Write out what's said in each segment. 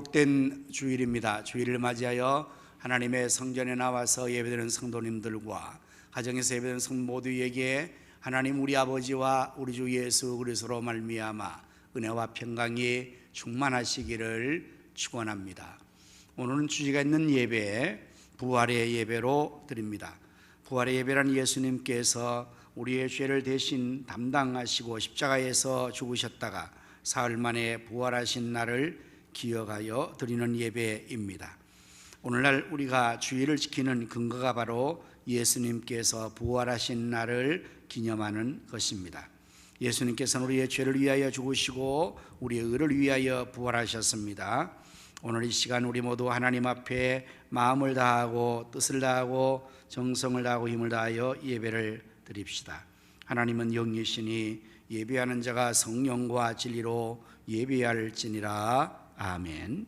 복된 주일입니다. 주일을 맞이하여 하나님의 성전에 나와서 예배드리는 성도님들과 가정에서 예배드리는 성도 모두에게 하나님 우리 아버지와 우리 주 예수 그리스도로 말미암아 은혜와 평강이 충만하시기를 축원합니다. 오늘은 주제가 있는 예배, 부활의 예배로 드립니다. 부활의 예배란 예수님께서 우리의 죄를 대신 담당하시고 십자가에서 죽으셨다가 사흘 만에 부활하신 날을 기억하여 드리는 예배입니다. 오늘날 우리가 주일을 지키는 근거가 바로 예수님께서 부활하신 날을 기념하는 것입니다. 예수님께서는 우리의 죄를 위하여 죽으시고 우리의 의를 위하여 부활하셨습니다. 오늘 이 시간 우리 모두 하나님 앞에 마음을 다하고 뜻을 다하고 정성을 다하고 힘을 다하여 예배를 드립시다. 하나님은 영이시니 예배하는 자가 성령과 진리로 예배할지니라. 아멘.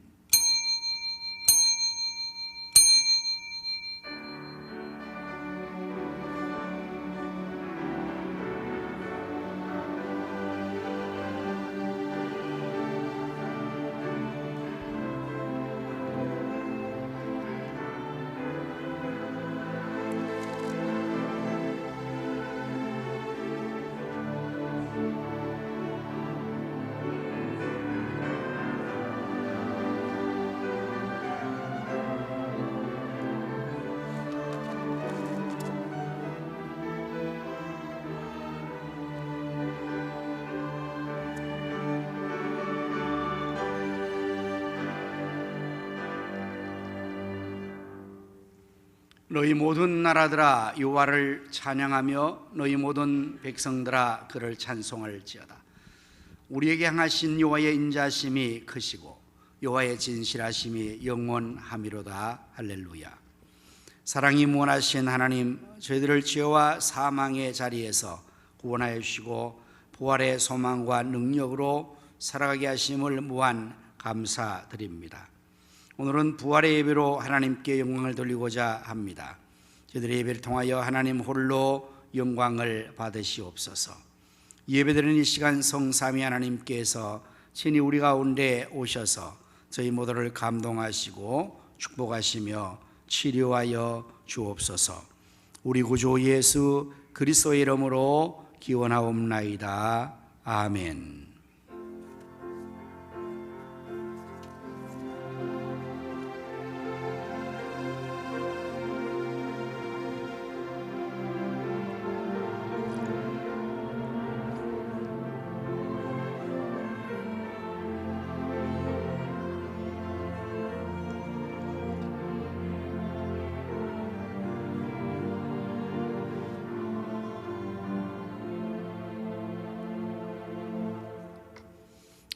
너희 모든 나라들아 여호와를 찬양하며 너희 모든 백성들아 그를 찬송할지어다. 우리에게 향하신 여호와의 인자심이 크시고 여호와의 진실하심이 영원하미로다. 할렐루야. 사랑이 무한하신 하나님, 저희들을 죄와 사망의 자리에서 구원하여 주시고 부활의 소망과 능력으로 살아가게 하심을 무한 감사드립니다. 오늘은 부활의 예배로 하나님께 영광을 돌리고자 합니다. 저희들의 예배를 통하여 하나님 홀로 영광을 받으시옵소서. 예배드리는 이 시간 성삼위 하나님께서 친히 우리 가운데 오셔서 저희 모두를 감동하시고 축복하시며 치료하여 주옵소서. 우리 구주 예수 그리스도의 이름으로 기원하옵나이다. 아멘.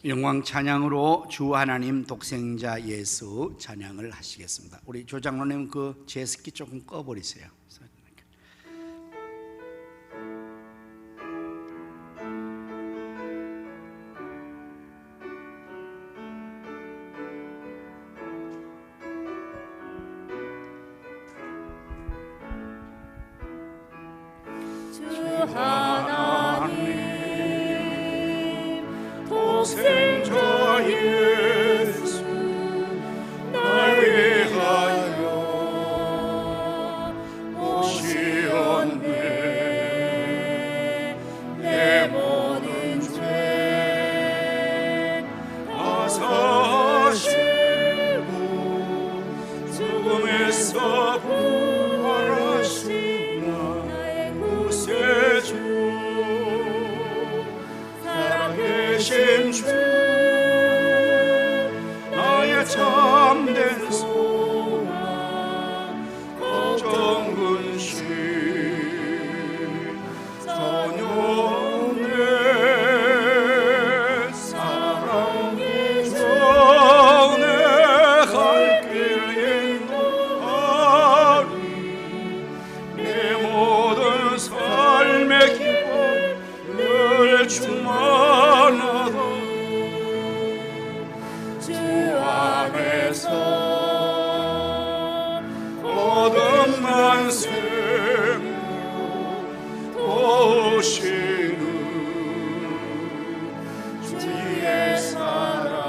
영광 찬양으로 주 하나님 독생자 예수 찬양을 하시겠습니다. 우리 조장로님 그 제스키 조금 꺼버리세요. 독생자 예수 날 위하여 오시었네. 내 모든 죄 다 사시고 죽음에서 부활하신 나의 구세주 살아계신 주 나의 참된 소망 걱정 근심 전혀 없네. 사랑이 전에 갈 길 인도하리. 내 모든 삶의 기쁨 늘 충만하다. 주 안에서 거듭난 생명 도우시는 주의 사랑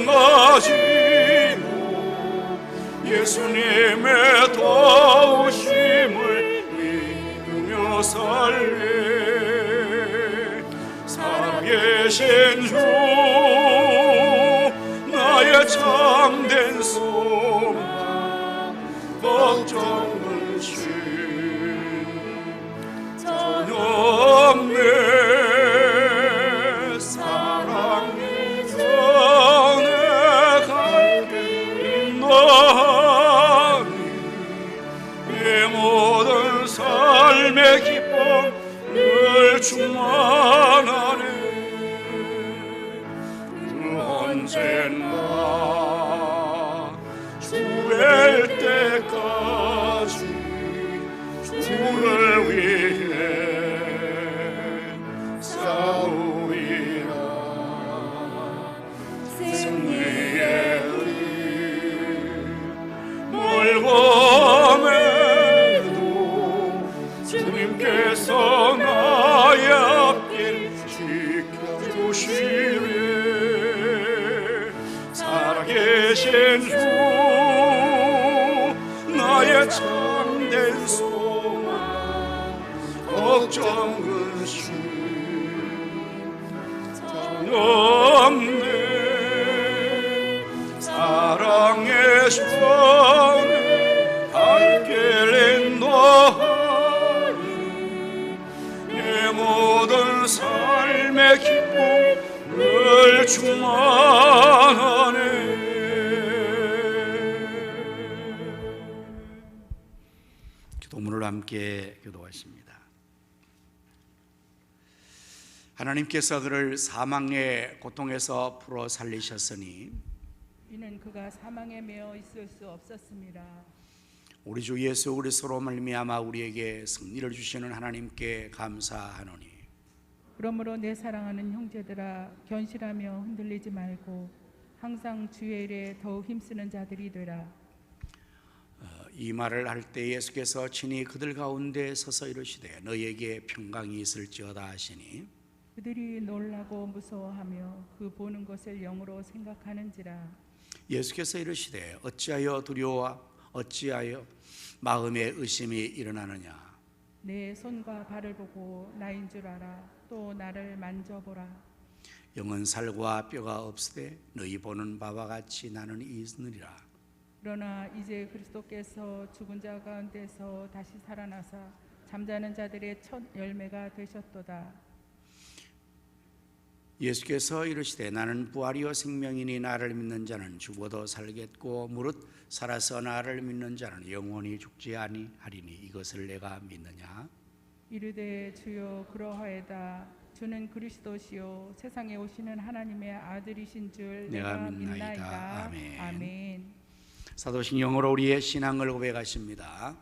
마지노 예수님의 도우심을 믿으며 살래 살아계신 주 나의 참된 소망 걱정은 전혀 없네 사랑이 전해갈 길 인도하니 내 모든 삶의 기쁨 늘 충만하네 언젠가 주일 때까지 주를 위해 싸우리라 승리의 길 멀고 매도 주님께서 나의 앞길 지켜주시리 살아계신 주 나의 참된 소망 걱정 근심 전혀 없네 사랑의 손에 발길 인도하니 내 모든 삶의 기쁨 늘 충만하네 기도문을 함께 교도하십니다. 하나님께서 그를 사망의 고통에서 풀어 살리셨으니 이는 그가 사망에 매어 있을 수 없었습니다. 우리 주 예수 그리스도로 말미암아 우리에게 승리를 주시는 하나님께 감사하노니 그러므로 내 사랑하는 형제들아 견실하며 흔들리지 말고 항상 주의 일에 더욱 힘쓰는 자들이 되라. 이 말을 할 때 예수께서 친히 그들 가운데 서서 이르시되 너희에게 평강이 있을지어다 하시니 그들이 놀라고 무서워하며 그 보는 것을 영으로 생각하는지라. 예수께서 이르시되 어찌하여 두려워 어찌하여 마음에 의심이 일어나느냐 내 손과 발을 보고 나인 줄 알아. 또 나를 만져보라. 영은 살과 뼈가 없으되 너희 보는 바와 같이 나는 있느니라. 그러나 이제 그리스도께서 죽은 자 가운데서 다시 살아나사 잠자는 자들의 첫 열매가 되셨도다. 예수께서 이르시되 나는 부활이요 생명이니 나를 믿는 자는 죽어도 살겠고 무릇 살아서 나를 믿는 자는 영원히 죽지 아니하리니 이것을 내가 믿느냐. 이르되 주여 그러하에다. 주는 그리스도시요 세상에 오시는 하나님의 아들이신 줄 내가 내가 믿나이다. 믿나이다. 아멘. 아멘. 사도신경으로 우리의 신앙을 고백하십니다.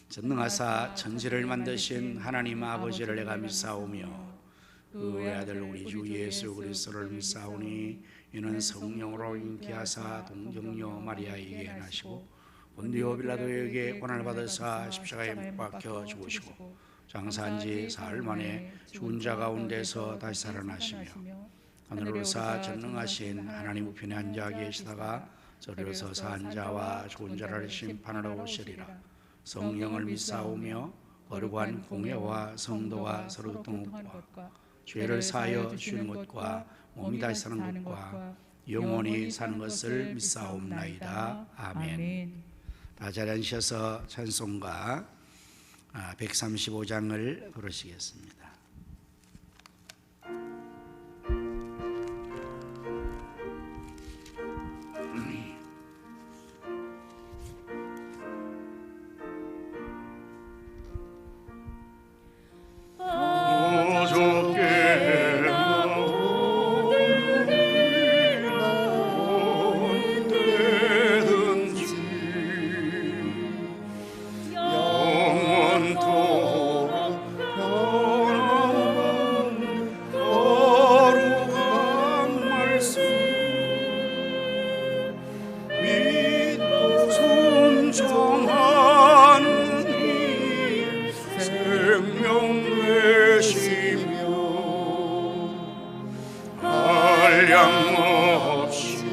전능하사 천지를 만드신 하나님 아버지를 내가 믿사오며 그 외아들 우리 주 예수 그리스도를 믿사오니 이는 성령으로 잉태하사 동정녀 마리아에게 나시고 본디오 빌라도에게 고난을 받으사 십자가에 못 박혀 죽으시고 장사한 지 사흘 만에 죽은 자 가운데서 다시 살아나시며 하늘로 사 전능하신 하나님 우편에 앉아 계시다가 저리로 서서 한 자와 죽은 자를 심판하러 오시리라. 성령을 믿사오며 거룩한 공회와 성도와 서로 동역과 죄를 사하여 주시는 것과 몸이 다시 사는 것과 영원히 사는 것을 믿사옵나이다. 아멘. 다 자리 앉으셔서 찬송가 135장을 부르시겠습니다. 한량 없이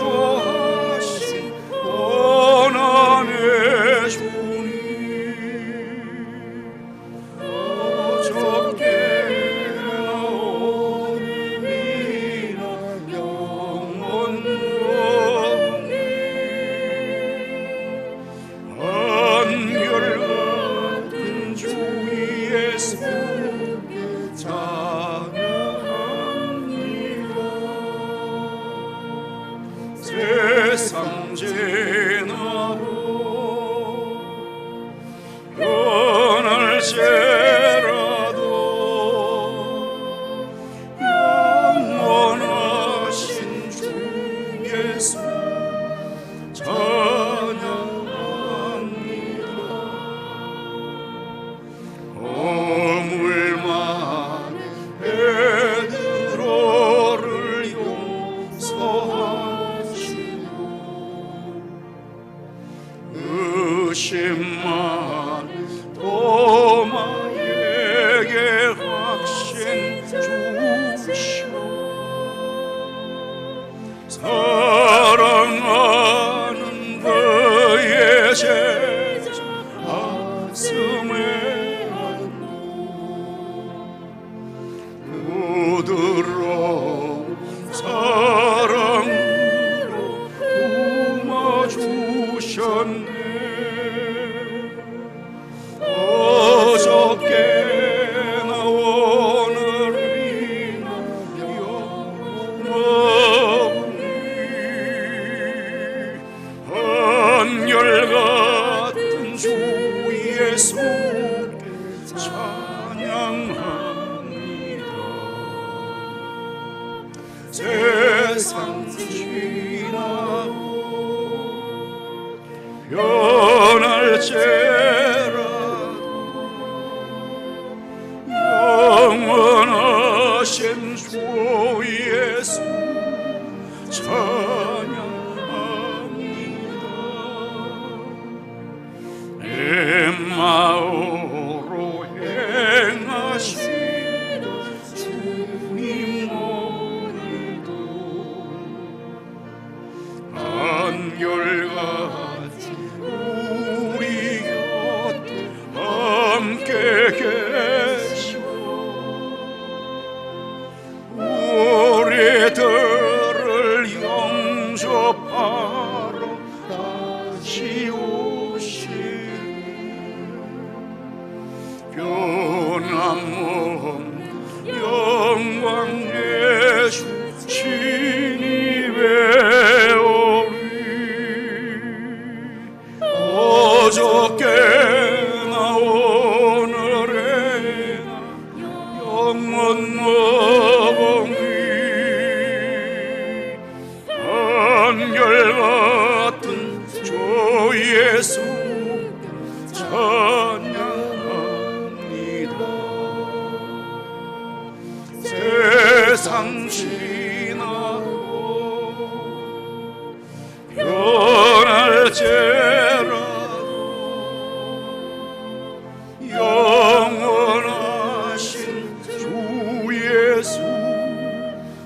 기도하신 고난의 주님 어저께 나온 미나 영원히 한결같은 주 예수 찬양합니다. 세상 지나고 변할지라도 영원하신 주 예수 찬양합니다. 허물 많은 베드로를 용서하시고 의심 많은 도마에게 확신 주시오. 사랑하는 그의 제자 가슴에 안고 부드러운 사랑으로 품어주셨네. 어저께나 오늘이나 영원히 한결같은 주 예수께 찬양합니다. 세상 지나고 변할지라도 영원하신 주 예수 찬양합니다. 내 마음으로 행하시는 주님 오늘도 한결같이 우리 곁에 함께 계시오. 우리들을 영접하러 다시 오시니 변함없는 영광의 주 주님의 오리 어저께나 오늘에나 영원히 한결같은 주 예수 찬양합니다. 세상 지나고 변할지라도 영원하신 주 예수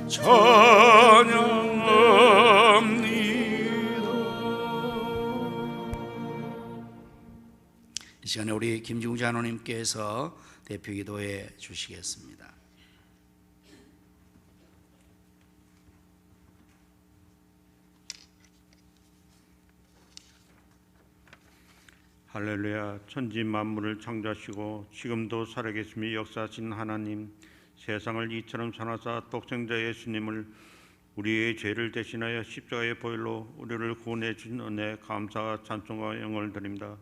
찬양합니다. 이 시간에 우리 김중주 장로님께서 대표기도해 주시겠습니다. 할렐루야. 천지 만물을 창조하시고 지금도 살아계시며 역사하신 하나님, 세상을 이처럼 사랑하사 독생자 예수님을 우리의 죄를 대신하여 십자가의 보혈로 우리를 구원해 주신 은혜 감사와 찬송과 영광을 드립니다.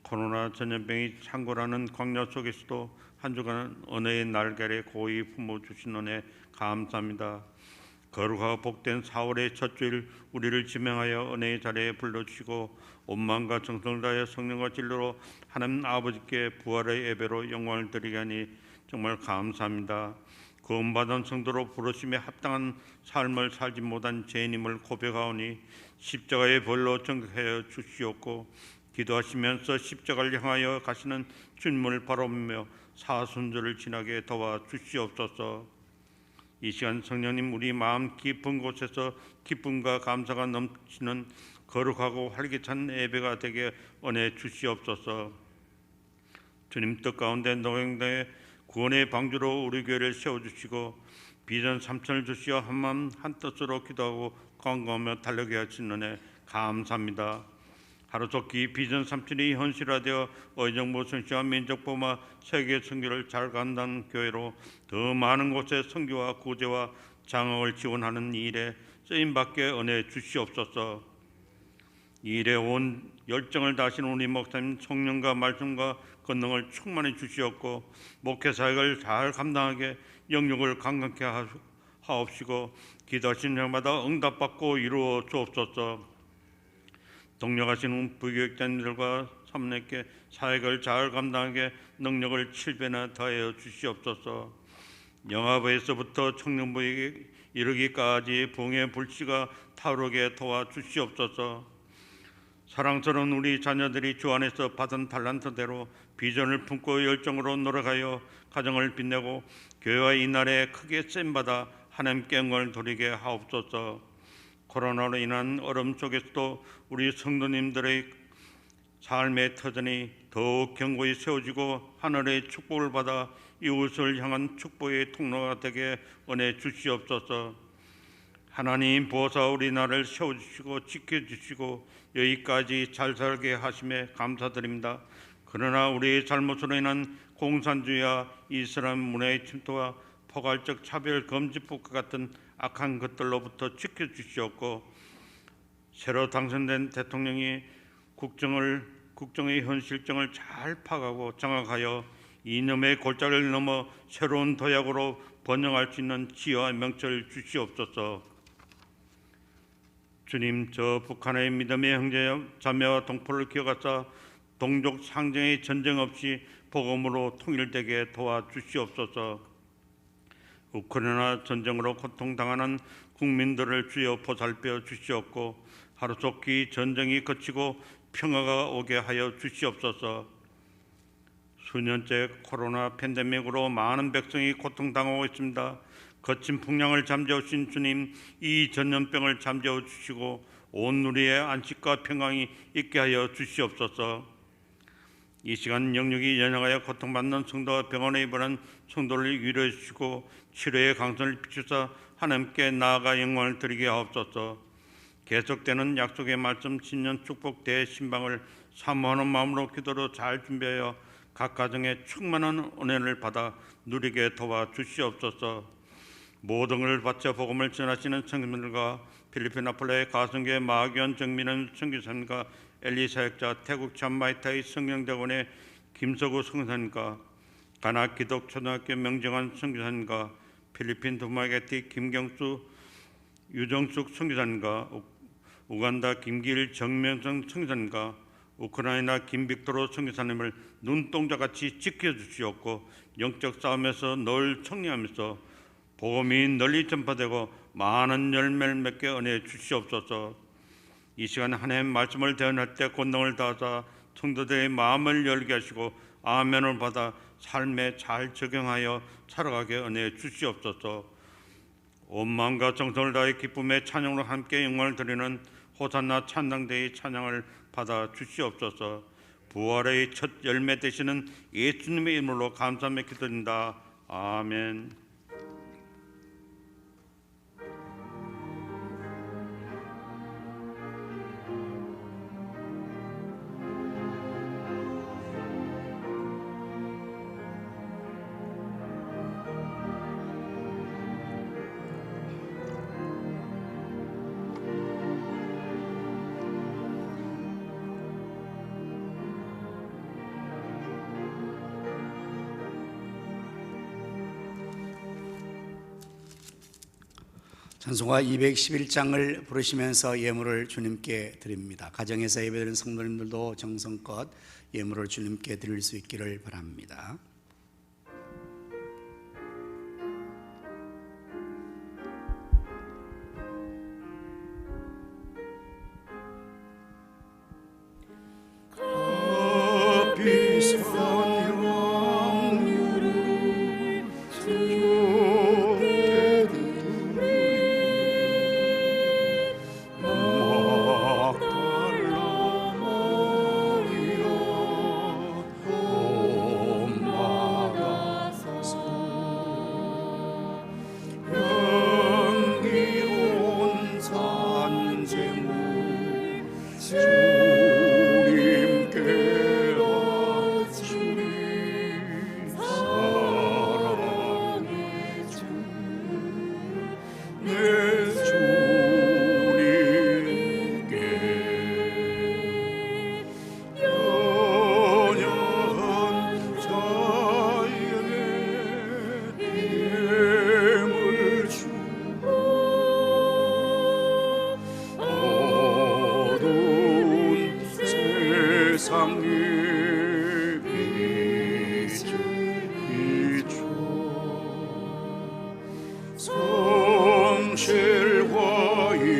코로나 전염병이 창궐하는 광야 속에서도 한 주간 은혜의 날개를 고이 품어주신 은혜 감사합니다. 거룩하고 복된 4월의 첫 주일 우리를 지명하여 은혜의 자리에 불러주시고 온 마음과 정성을 다하여 성령과 진리로 하나님 아버지께 부활의 예배로 영광을 드리게 하니 정말 감사합니다. 구원받은 성도로 부르심에 합당한 삶을 살지 못한 죄인임을 고백하오니 십자가의 벌로 정결하여 주시옵고 기도하시면서 십자가를 향하여 가시는 주님을 바라보며 사순절을 지나게 도와 주시옵소서. 이 시간 성령님 우리 마음 깊은 곳에서 기쁨과 감사가 넘치는 거룩하고 활기찬 예배가 되게 은혜 주시옵소서. 주님 뜻 가운데 노경대의 구원의 방주로 우리 교회를 세워주시고 비전 3천을 주시어 한마음 한뜻으로 기도하고 간구하며 달려게 하신 은혜 감사합니다. 하루속히 비전 3천이 현실화되어 의정부 선교와 민족보마 세계 선교를 잘 감당하는 교회로 더 많은 곳에 선교와 구제와 장학을 지원하는 일에 쓰임받게 은혜 주시옵소서. 이 일에 온 열정을 다하시는 우리 목사님 성령과 말씀과 권능을 충만히 주시옵고 목회 사역을 잘 감당하게 영역을 강건케 하옵시고 기도하신 날마다 응답받고 이루어 주옵소서. 동력하시는 부교육자님들과 사모님께 사역을 잘 감당하게 능력을 7배나 더하여 주시옵소서. 영아부에서부터 청년부에 이르기까지 부흥의 불씨가 타오르게 도와주시옵소서. 사랑스러운 우리 자녀들이 주 안에서 받은 달란트대로 비전을 품고 열정으로 노력하여 가정을 빛내고 교회와 이날에 크게 쓰임받아 하나님께 영광을 돌리게 하옵소서. 코로나로 인한 어려움 속에서도 우리 성도님들의 삶의 터전이 더욱 견고히 세워지고 하늘의 축복을 받아 이웃을 향한 축복의 통로가 되게 은혜 주시옵소서. 하나님 보사 우리나라를 세워주시고 지켜주시고 여기까지 잘 살게 하심에 감사드립니다. 그러나 우리의 잘못으로 인한 공산주의와 이슬람 문화의 침투와 포괄적 차별 금지법과 같은 악한 것들로부터 지켜주시옵고 새로 당선된 대통령이 국정의 현실정을 잘 파악하고 장악하여 이념의 골짜기를 넘어 새로운 도약으로 번영할 수 있는 지혜와 명철을 주시옵소서. 주님, 저 북한의 믿음의 형제 자매와 동포를 기억하사 동족 상정의 전쟁 없이 복음으로 통일되게 도와주시옵소서. 우크라이나 전쟁으로 고통당하는 국민들을 주여 보살펴 주시옵고 하루속히 전쟁이 그치고 평화가 오게 하여 주시옵소서. 수년째 코로나 팬데믹으로 많은 백성이 고통당하고 있습니다. 거친 풍랑을 잠재우신 주님, 이 전염병을 잠재워 주시고 온 누리의 안식과 평강이 있게 하여 주시옵소서. 이 시간 영육이 연약하여 고통받는 성도와 병원에 입원한 성도를 위로해 주시고 치료의 강선을 비추사 하나님께 나아가 영광을 드리게 하옵소서. 계속되는 약속의 말씀 신년 축복 대신방을 사모하는 마음으로 기도로 잘 준비하여 각 가정에 충만한 은혜를 받아 누리게 도와주시옵소서. 모든 걸 바쳐 복음을 전하시는 성도들과 필리핀 나폴레의 가성교회 마귀원 정민은 선교사님과 엘리 사역자 태국 참마이타이 성령대원의 김서구 성사님과 가나 기독 초등학교 명정한 선교사님과 필리핀 두마게티 김경수 유정숙 선교사님과 우간다 김길 정명성 선교사님과 우크라이나 김빅토로 선교사님을 눈동자같이 지켜주시옵고 영적 싸움에서 늘 청리하면서 복음이 널리 전파되고 많은 열매를 맺게 은혜 주시옵소서. 이 시간 하나님 말씀을 대언할 때 권능을 다하사 성도들의 마음을 열게 하시고 아멘을 받아 삶에 잘 적용하여 살아가게 은혜 주시옵소서. 온 마음과 정성을 다해 기쁨의 찬양으로 함께 영광을 드리는 호산나 찬양대의 찬양을 받아 주시옵소서. 부활의 첫 열매 되시는 예수님의 이름으로 감사하며 기도드립니다. 아멘. 찬송가 211장을 부르시면서 예물을 주님께 드립니다. 가정에서 예배드리는 성도님들도 정성껏 예물을 주님께 드릴 수 있기를 바랍니다. 비싼 향유를 주께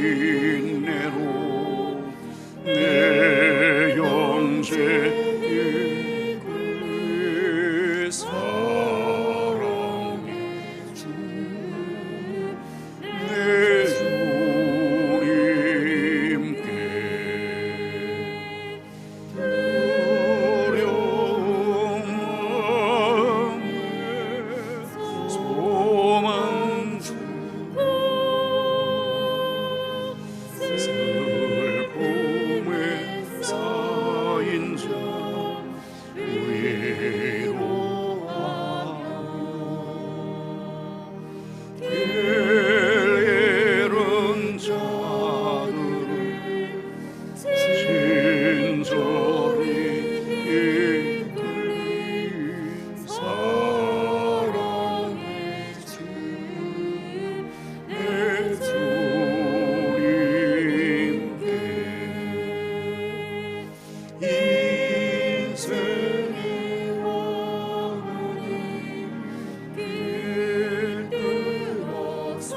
인내로 내 형제의 그 사랑의 주 내 주님께 두려운 마음에 소망 주고 슬픔에 쌓인 자 위로하고 게으른 자들을 친절히 이끌린 사랑의 주 내 주님께 인생의 어머니 길들어서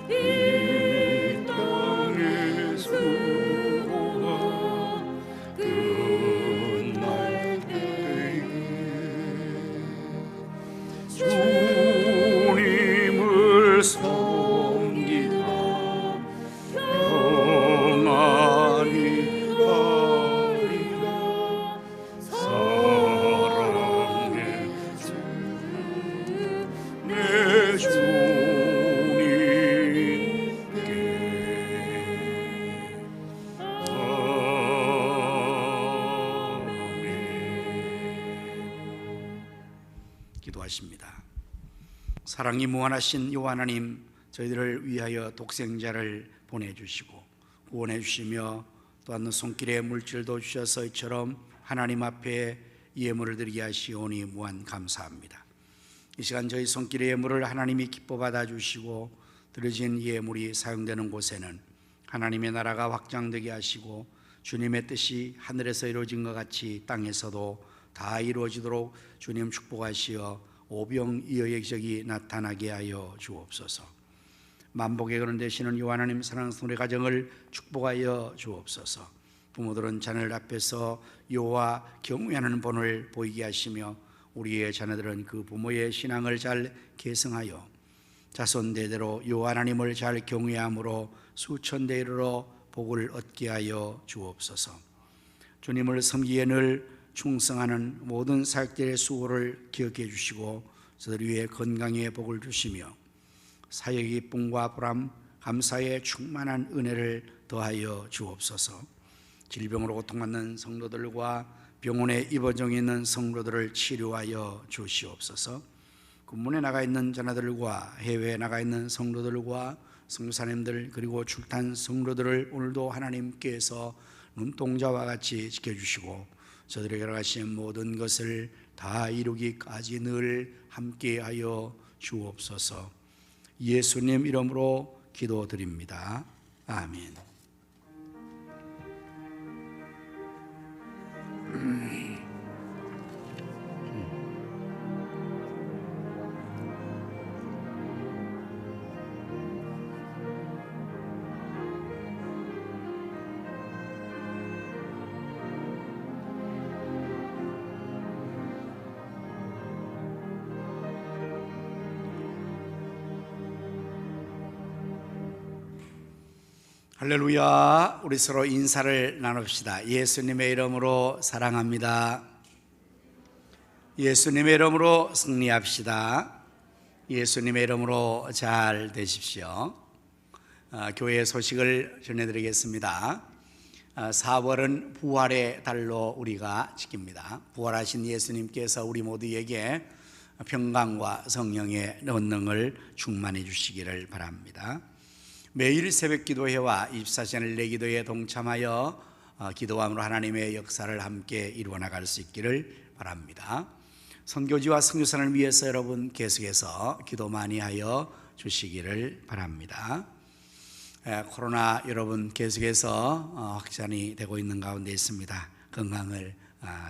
이 땅의 수고가 끝날 때에 주님을 섬기다 평안히 가리라 사랑의 주 내 주님께 아멘. 기도하십니다. 사랑이 무한하신 여호와 하나님, 저희들을 위하여 독생자를 보내주시고 구원해 주시며 또한 손길에 물질도 주셔서 이처럼 하나님 앞에 예물을 드리게 하시오니 무한 감사합니다. 이 시간 저희 손길의 예물을 하나님이 기뻐 받아주시고 드려진 예물이 사용되는 곳에는 하나님의 나라가 확장되게 하시고 주님의 뜻이 하늘에서 이루어진 것 같이 땅에서도 다 이루어지도록 주님 축복하시어 오병이어의 기적이 나타나게 하여 주옵소서. 만복의 근원 되시는 여호와 하나님 사랑스러운 우리 가정을 축복하여 주옵소서. 부모들은 자녀들 앞에서 여호와 경외하는 본을 보이게 하시며 우리의 자녀들은 그 부모의 신앙을 잘 계승하여 자손 대대로 여호와 하나님을 잘 경외함으로 수천대에 이르러 복을 얻게 하여 주옵소서. 주님을 섬기기에 늘 충성하는 모든 사역들의 수고를 기억해 주시고 저들 위해 건강의 복을 주시며 사역의 기쁨과 보람, 감사의 충만한 은혜를 더하여 주옵소서. 질병으로 고통받는 성도들과 병원에 입원중에 있는 성도들을 치료하여 주시옵소서. 군문에 나가 있는 자녀들과 해외에 나가 있는 성도들과 성사님들 그리고 출탄 성도들을 오늘도 하나님께서 눈동자와 같이 지켜주시고 저들에게 가신 모든 것을 다 이루기까지 늘 함께하여 주옵소서. 예수님 이름으로 기도드립니다. 아멘. 할렐루야. 우리 서로 인사를 나눕시다. 예수님의 이름으로 사랑합니다. 예수님의 이름으로 승리합시다. 예수님의 이름으로 잘 되십시오. 교회 소식을 전해드리겠습니다. 4월은 부활의 달로 우리가 지킵니다. 부활하신 예수님께서 우리 모두에게 평강과 성령의 권능을 충만해 주시기를 바랍니다. 매일 새벽 기도회와 24시간 내 기도에 동참하여 기도함으로 하나님의 역사를 함께 이루어 나갈 수 있기를 바랍니다. 선교지와 선교사를 위해서 여러분 계속해서 기도 많이 하여 주시기를 바랍니다. 코로나 여러분 계속해서 확산이 되고 있는 가운데 있습니다. 건강을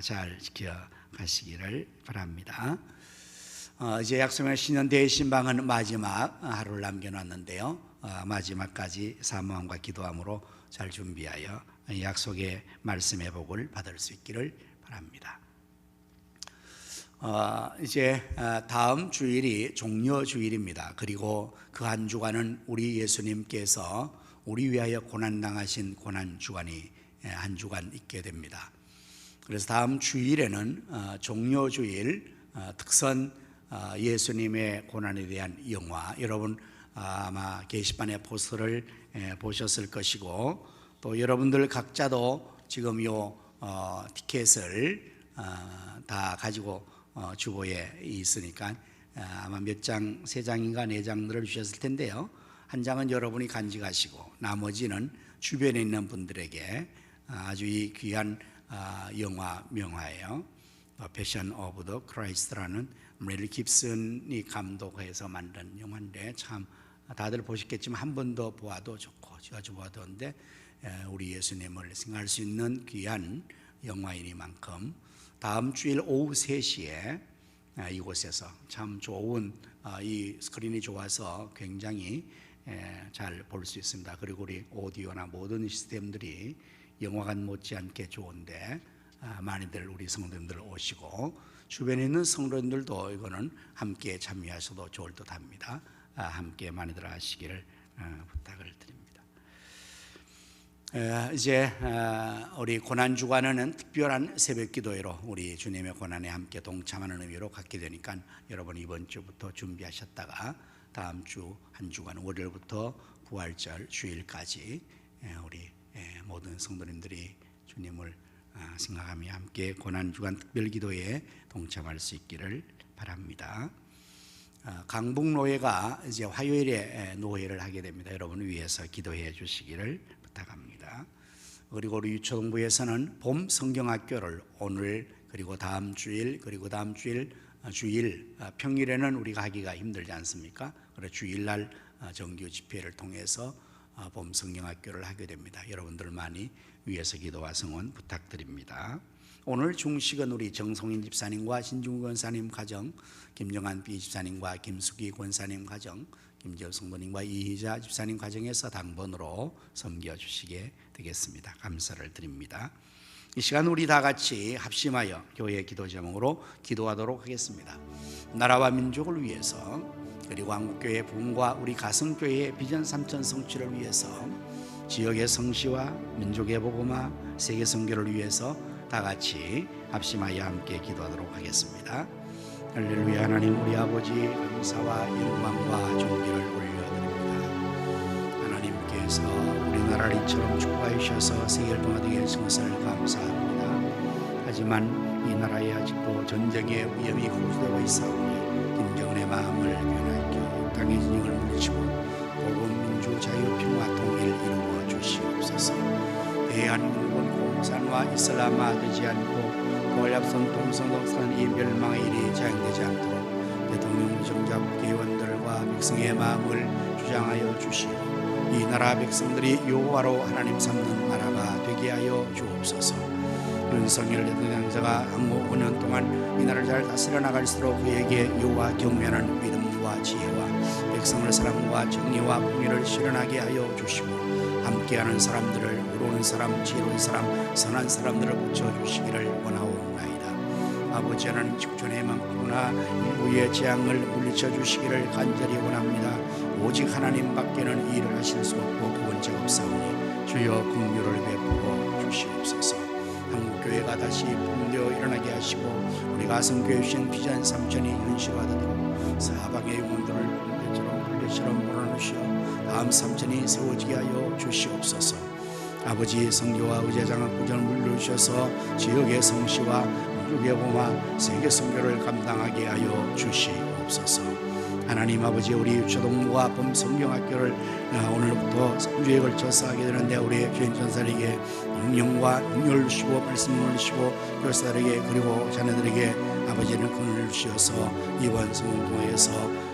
잘 지켜가시기를 바랍니다. 이제 약속의 신년 대신방은 마지막 하루를 남겨놨는데요. 마지막까지 사모함과 기도함으로 잘 준비하여 약속의 말씀의 복을 받을 수 있기를 바랍니다. 이제 다음 주일이 종려 주일입니다. 그리고 그 한 주간은 우리 예수님께서 우리 위하여 고난당하신 고난 주간이 한 주간 있게 됩니다. 그래서 다음 주일에는 종려 주일 특선 예수님의 고난에 대한 영화, 여러분 아마 게시판의 포스터를 보셨을 것이고, 또 여러분들 각자도 지금 요 티켓을 다 가지고 주보에 있으니까 아마 몇 장, 3장인가 4장들을 주셨을 텐데요. 한 장은 여러분이 간직하시고 나머지는 주변에 있는 분들에게 아주 이 귀한 영화 명화예요. 패션 오브 더 크라이스트라는 멜 깁슨이 감독해서 만든 영화인데, 참 다들 보셨겠지만 한 번 더 보아도 좋고 자주 보아도 좋은데, 우리 예수님을 생각할 수 있는 귀한 영화이니만큼 다음 주일 오후 3시에 이곳에서 참 좋은 이 스크린이 좋아서 굉장히 잘 볼 수 있습니다. 그리고 우리 오디오나 모든 시스템들이 영화관 못지않게 좋은데 많이들 우리 성도님들 오시고, 주변에 있는 성도님들도 이거는 함께 참여하셔도 좋을 듯합니다. 함께 많이들 하시기를 부탁을 드립니다. 이제 우리 고난 주간에는 특별한 새벽 기도회로 우리 주님의 고난에 함께 동참하는 의미로 갖게 되니까, 여러분 이번 주부터 준비하셨다가 다음 주 한 주간 월요일부터 부활절 주일까지 우리 모든 성도님들이 주님을 생각하며 함께 고난 주간 특별 기도회에 동참할 수 있기를 바랍니다. 강북노회가 이제 화요일에 노회를 하게 됩니다. 여러분을 위해서 기도해 주시기를 부탁합니다. 그리고 우리 유초동부에서는 봄 성경학교를 오늘 그리고 다음 주일 그리고 다음 주일 평일에는 우리가 하기가 힘들지 않습니까? 그래서 주일날 정규 집회를 통해서 봄 성경학교를 하게 됩니다. 여러분들 많이 위에서 기도와 성원 부탁드립니다. 오늘 중식은 우리 정성인 집사님과 신중구 권사님 가정, 김정한 B 집사님과 김수기 권사님 가정, 김지혁 성도님과 이희자 집사님 가정에서 당번으로 섬겨주시게 되겠습니다. 감사를 드립니다. 이 시간 우리 다 같이 합심하여 교회 기도 제목으로 기도하도록 하겠습니다. 나라와 민족을 위해서, 그리고 한국교회 부흥과 우리 가성교회의 비전 3천 성취를 위해서, 지역의 성시와 민족의 복음화, 세계 선교를 위해서 다 같이 합심하여 함께 기도하도록 하겠습니다. 할렐루야. 하나님 우리 아버지, 감사와 영광과 존귀를 올려드립니다. 하나님께서 우리나라를 이처럼 축복하여 주셔서 세계를 통하게 하신 것을 감사합니다. 하지만 이 나라에 아직도 전쟁의 위험이 고조되고 있사오니 김정은의 마음을 변화시켜 땅의 진영을 물리치고 복음, 민주, 자유, 평화, 통일 이루어 주시옵소서. 대한민국은 공산화 이슬람화되지 않고 고알약선 동성독선 이 멸망의 일이 자행되지 않도록 대통령, 정자, 국회의원들과 백성의 마음을 주장하여 주시오. 이 나라 백성들이 여호와로 하나님 삼는 나라가 되게 하여 주옵소서. 윤석열 대통령자가 향후 5년 동안 이 나라를 잘 다스려 나갈수록 그에게 여호와 경외하는 믿음과 지혜와 백성의 사랑과 정의와 공의를 실현하게 하여 주시고, 함께하는 사람들을, 의로운 사람, 지혜로운 사람, 선한 사람들을 붙여주시기를 원하옵나이다. 아버지 하나님, 직전의 만큼이나 일부의 재앙을 물리쳐 주시기를 간절히 원합니다. 오직 하나님밖에는 이 일을 하실 수 없고 구원자가 없사오니 주여 긍휼을 베풀어 주시옵소서. 한국교회가 다시 붕되어 일어나게 하시고 우리 가성교회 주신 비전 3천이 현실화되도록 사방의 영혼들을 물레처럼 몰아넣으시어 다음 3천이 세워지게 하여 주시옵소서. 아버지, 성교와 의제장을 구전을 물려주셔서 지역의 성시와 민족의 복음화, 세계 선교를 감당하게 하여 주시옵소서. 하나님 아버지, 우리 유초동부와 봄성경학교를 오늘부터 3주에 걸쳐서 하게 되는데, 우리 주인 전사에게 영령과 능력을 주시고 말씀을 주시고 교사들에게 그리고 자녀들에게 아버지는 긍휼을 주셔서 이번 성경 통해서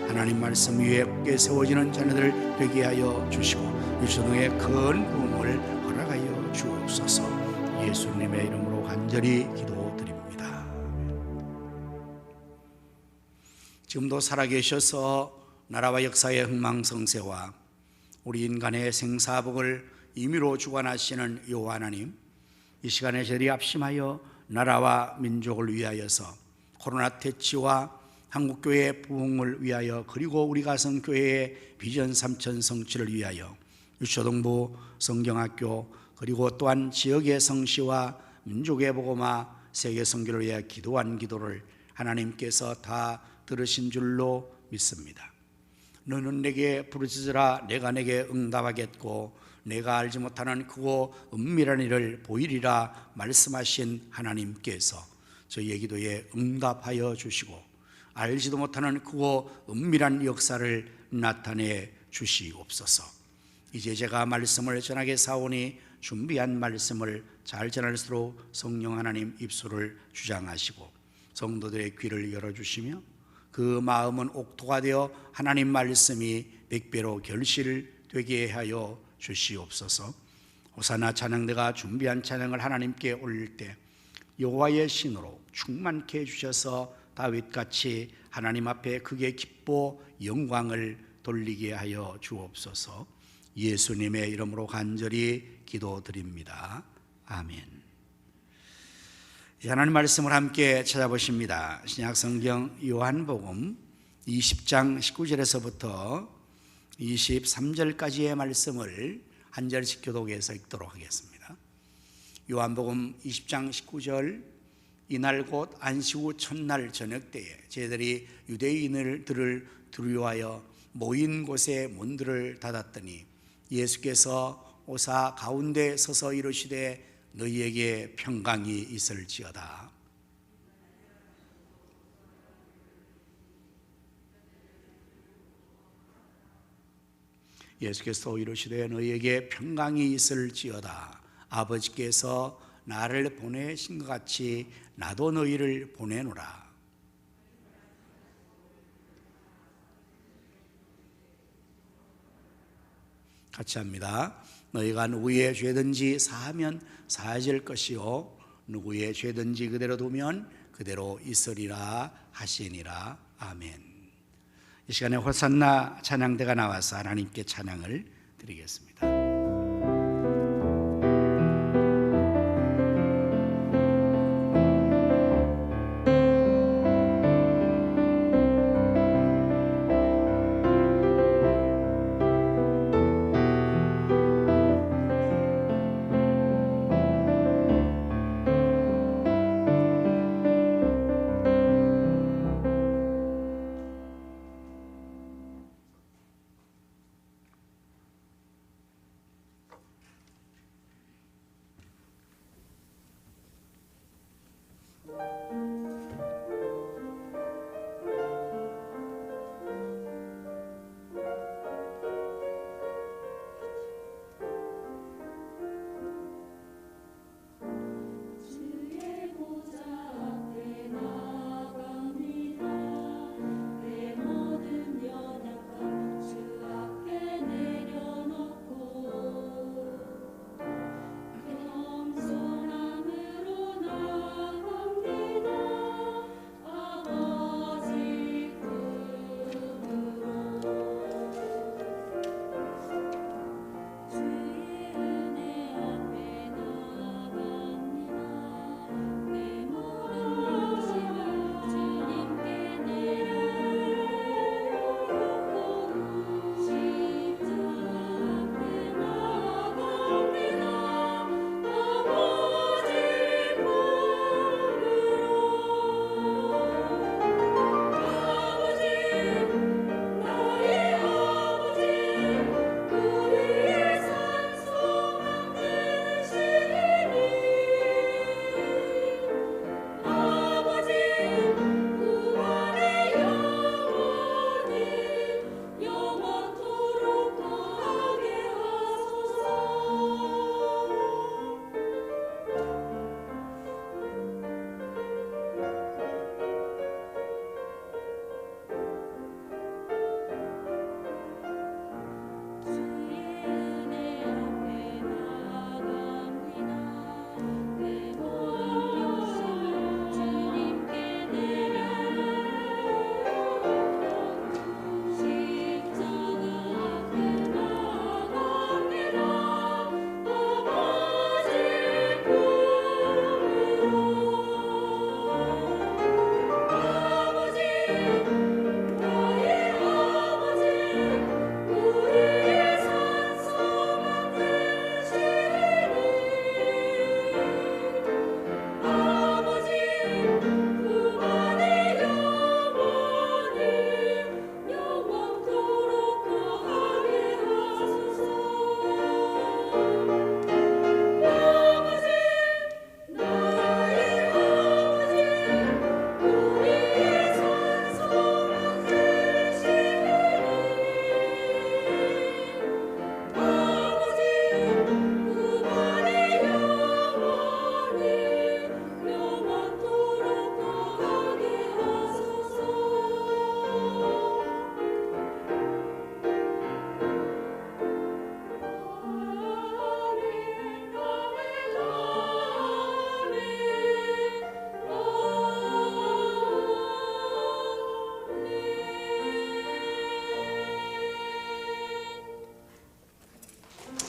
하나님 말씀 위에 굳게 세워지는 자녀들 되게 하여 주시고 유초동의 큰 부흥을 허락하여 주옵소서. 예수님의 이름으로 간절히 기도드립니다. 지금도 살아계셔서 나라와 역사의 흥망성쇠와 우리 인간의 생사복을 임의로 주관하시는 여호와 하나님, 이 시간에 저희들이 합심하여 나라와 민족을 위하여서 코로나 퇴치와 한국교회의 부흥을 위하여 그리고 우리 가성교회의 비전 3천 성취를 위하여 유초동부 성경학교 그리고 또한 지역의 성시와 민족의 복음화 세계 선교를 위해 기도한 기도를 하나님께서 다 들으신 줄로 믿습니다. 너는 내게 부르짖으라 내가 내게 응답하겠고 내가 알지 못하는 크고 은밀한 일을 보이리라 말씀하신 하나님께서 저희의 기도에 응답하여 주시고 알지도 못하는 크고 은밀한 역사를 나타내 주시옵소서. 이제 제가 말씀을 전하게 사오니 준비한 말씀을 잘 전할수록 성령 하나님 입술을 주장하시고 성도들의 귀를 열어주시며 그 마음은 옥토가 되어 하나님 말씀이 백배로 결실되게 하여 주시옵소서. 호사나 찬양대가 준비한 찬양을 하나님께 올릴 때 여호와의 신으로 충만케 해주셔서 다윗같이 하나님 앞에 크게 기뻐 영광을 돌리게 하여 주옵소서. 예수님의 이름으로 간절히 기도드립니다. 아멘. 하나님 말씀을 함께 찾아보십니다. 신약성경 요한복음 20장 19절에서부터 23절까지의 말씀을 한 절씩 교독해서 읽도록 하겠습니다. 요한복음 20장 19절, 이날 곧 안식 후 첫날 저녁 때에 저희들이 유대인들을 두려워하여 모인 곳에 문들을 닫았더니 예수께서 오사 가운데 서서 이르시되 너희에게 평강이 있을지어다. 예수께서 이르시되 너희에게 평강이 있을지어다. 아버지께서 나를 보내신 것 같이 나도 너희를 보내노라. 같이 합니다. 너희가 누구의 죄든지 사하면 사해질 것이요 누구의 죄든지 그대로 두면 그대로 있으리라 하시니라. 아멘. 이 시간에 호산나 찬양대가 나와서 하나님께 찬양을 드리겠습니다.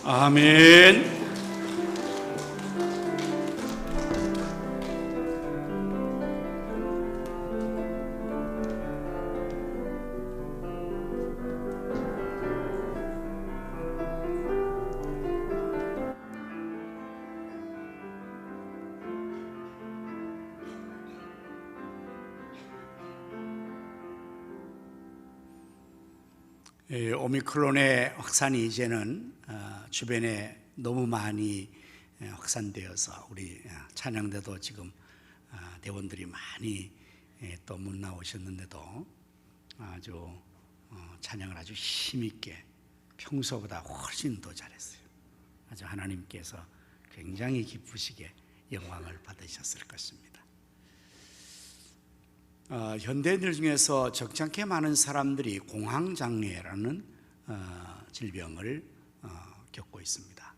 아멘. 오미크론의 확산이 이제는 주변에 너무 많이 확산되어서 우리 찬양대도 지금 대원들이 많이 또 못 나오셨는데도 아주 찬양을 아주 힘있게 평소보다 훨씬 더 잘했어요. 아주 하나님께서 굉장히 기쁘시게 영광을 받으셨을 것입니다. 현대인들 중에서 적잖게 많은 사람들이 공황장애라는 질병을 겪고 있습니다.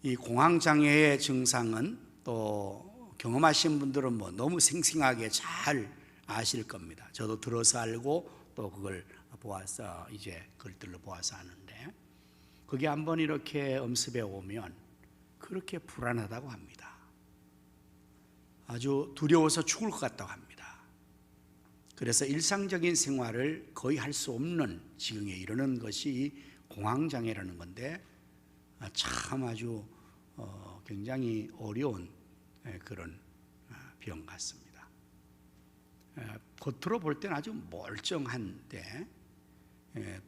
이 공황장애의 증상은 또 경험하신 분들은 뭐 너무 생생하게 잘 아실 겁니다. 저도 들어서 알고 또 그걸 보아서 이제 글들로 보아서 아는데, 그게 한번 이렇게 엄습해 오면 그렇게 불안하다고 합니다. 아주 두려워서 죽을 것 같다고 합니다. 그래서 일상적인 생활을 거의 할 수 없는 지경에 이르는 것이 공황장애라는 건데, 참 아주 굉장히 어려운 그런 병 같습니다. 겉으로 볼 때는 아주 멀쩡한데,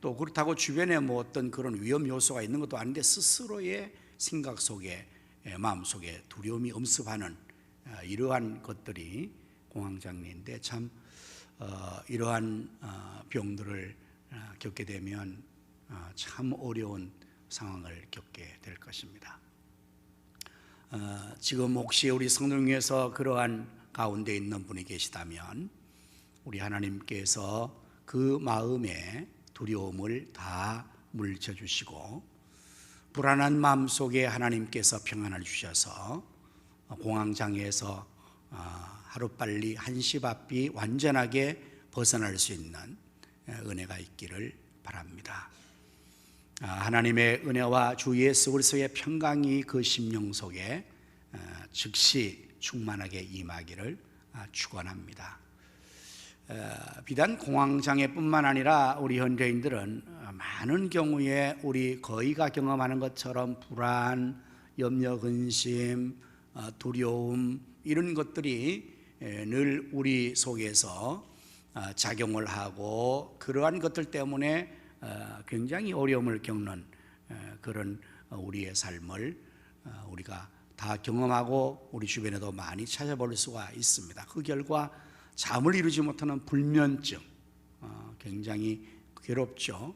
또 그렇다고 주변에 뭐 어떤 그런 위험 요소가 있는 것도 아닌데 스스로의 생각 속에, 마음 속에 두려움이 엄습하는 이러한 것들이 공황장애인데, 참 이러한 병들을 겪게 되면 참 어려운 상황을 겪게 될 것입니다. 지금 혹시 우리 성도 중에서 그러한 가운데 있는 분이 계시다면 우리 하나님께서 그 마음에 두려움을 다 물리쳐 주시고 불안한 마음 속에 하나님께서 평안을 주셔서 공황장애에서 하루빨리 한시 바삐 완전하게 벗어날 수 있는 은혜가 있기를 바랍니다. 하나님의 은혜와 주 예수 그리스도의 평강이 그 심령 속에 즉시 충만하게 임하기를 축원합니다. 비단 공황장애뿐만 아니라 우리 현대인들은 많은 경우에 우리 거의가 경험하는 것처럼 불안, 염려, 근심, 두려움 이런 것들이 늘 우리 속에서 작용을 하고 그러한 것들 때문에 굉장히 어려움을 겪는 그런 우리의 삶을 우리가 다 경험하고 우리 주변에도 많이 찾아볼 수가 있습니다. 그 결과 잠을 이루지 못하는 불면증, 굉장히 괴롭죠.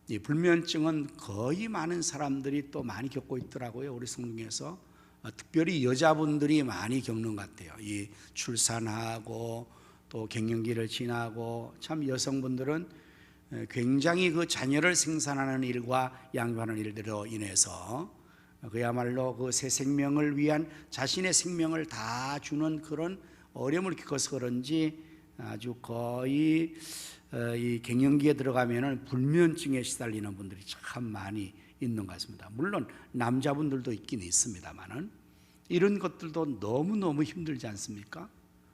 이 불면증은 거의 많은 사람들이 또 많이 겪고 있더라고요. 우리 성중에서 특별히 여자분들이 많이 겪는 것 같아요. 이 출산하고 또 갱년기를 지나고 참 여성분들은 굉장히 그 자녀를 생산하는 일과 양육하는 일들로 인해서 그야말로 그 새 생명을 위한 자신의 생명을 다 주는 그런 어려움을 겪어서 그런지 아주 거의 이 갱년기에 들어가면은 불면증에 시달리는 분들이 참 많이 있는 것 같습니다. 물론 남자분들도 있긴 있습니다만은 이런 것들도 너무너무 힘들지 않습니까?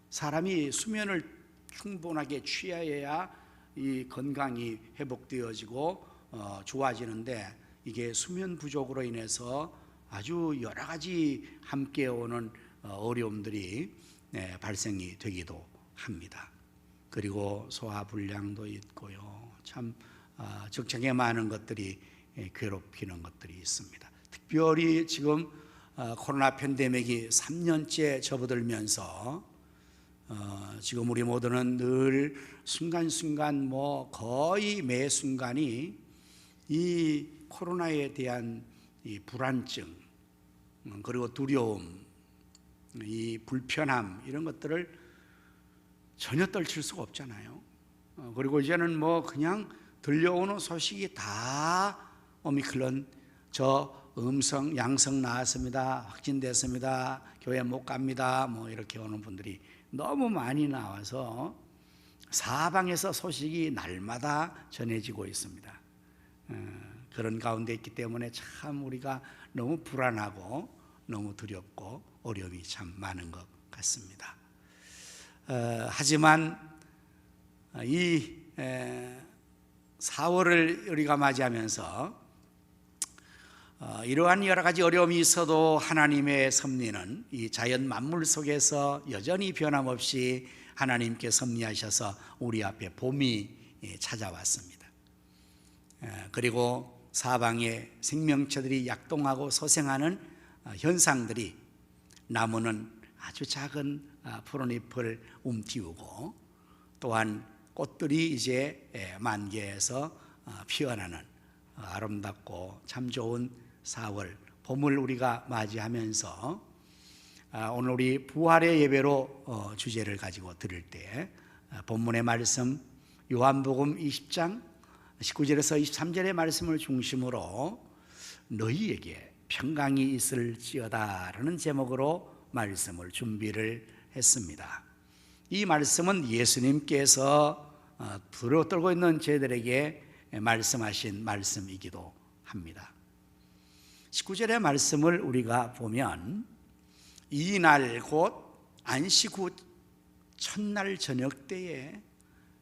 사람이 수면을 충분하게 취해야 이 건강이 회복되어지고 좋아지는데 이게 수면 부족으로 인해서 아주 여러 가지 함께 오는 어려움들이 발생이 되기도 합니다. 그리고 소화불량도 있고요. 참 적잖게 많은 것들이 괴롭히는 것들이 있습니다. 특별히 지금 코로나 팬데믹이 3년째 접어들면서 지금 우리 모두는 늘 순간순간 뭐 거의 매 순간이 이 코로나에 대한 이 불안증 그리고 두려움, 이 불편함 이런 것들을 전혀 떨칠 수가 없잖아요. 그리고 이제는 뭐 그냥 들려오는 소식이 다 오미크론 저 음성 양성 나왔습니다, 확진됐습니다, 교회 못 갑니다, 뭐 이렇게 오는 분들이 너무 많이 나와서 사방에서 소식이 날마다 전해지고 있습니다. 그런 가운데 있기 때문에 참 우리가 너무 불안하고 너무 두렵고 어려움이 참 많은 것 같습니다. 하지만 이 4월을 우리가 맞이하면서 이러한 여러 가지 어려움이 있어도 하나님의 섭리는 이 자연 만물 속에서 여전히 변함없이 하나님께 섭리하셔서 우리 앞에 봄이 찾아왔습니다. 그리고 사방에 생명체들이 약동하고 소생하는 현상들이, 나무는 아주 작은 푸른잎을 움틔우고 또한 꽃들이 이제 만개해서 피어나는 아름답고 참 좋은 4월 봄을 우리가 맞이하면서 오늘 우리 부활의 예배로 주제를 가지고 들을 때 본문의 말씀 요한복음 20장 19절에서 23절의 말씀을 중심으로 너희에게 평강이 있을지어다 라는 제목으로 말씀을 준비를 했습니다. 이 말씀은 예수님께서 불을 떨고 있는 저희들에게 말씀하신 말씀이기도 합니다. 19절의 말씀을 우리가 보면 이날 곧 안식 후 첫날 저녁 때에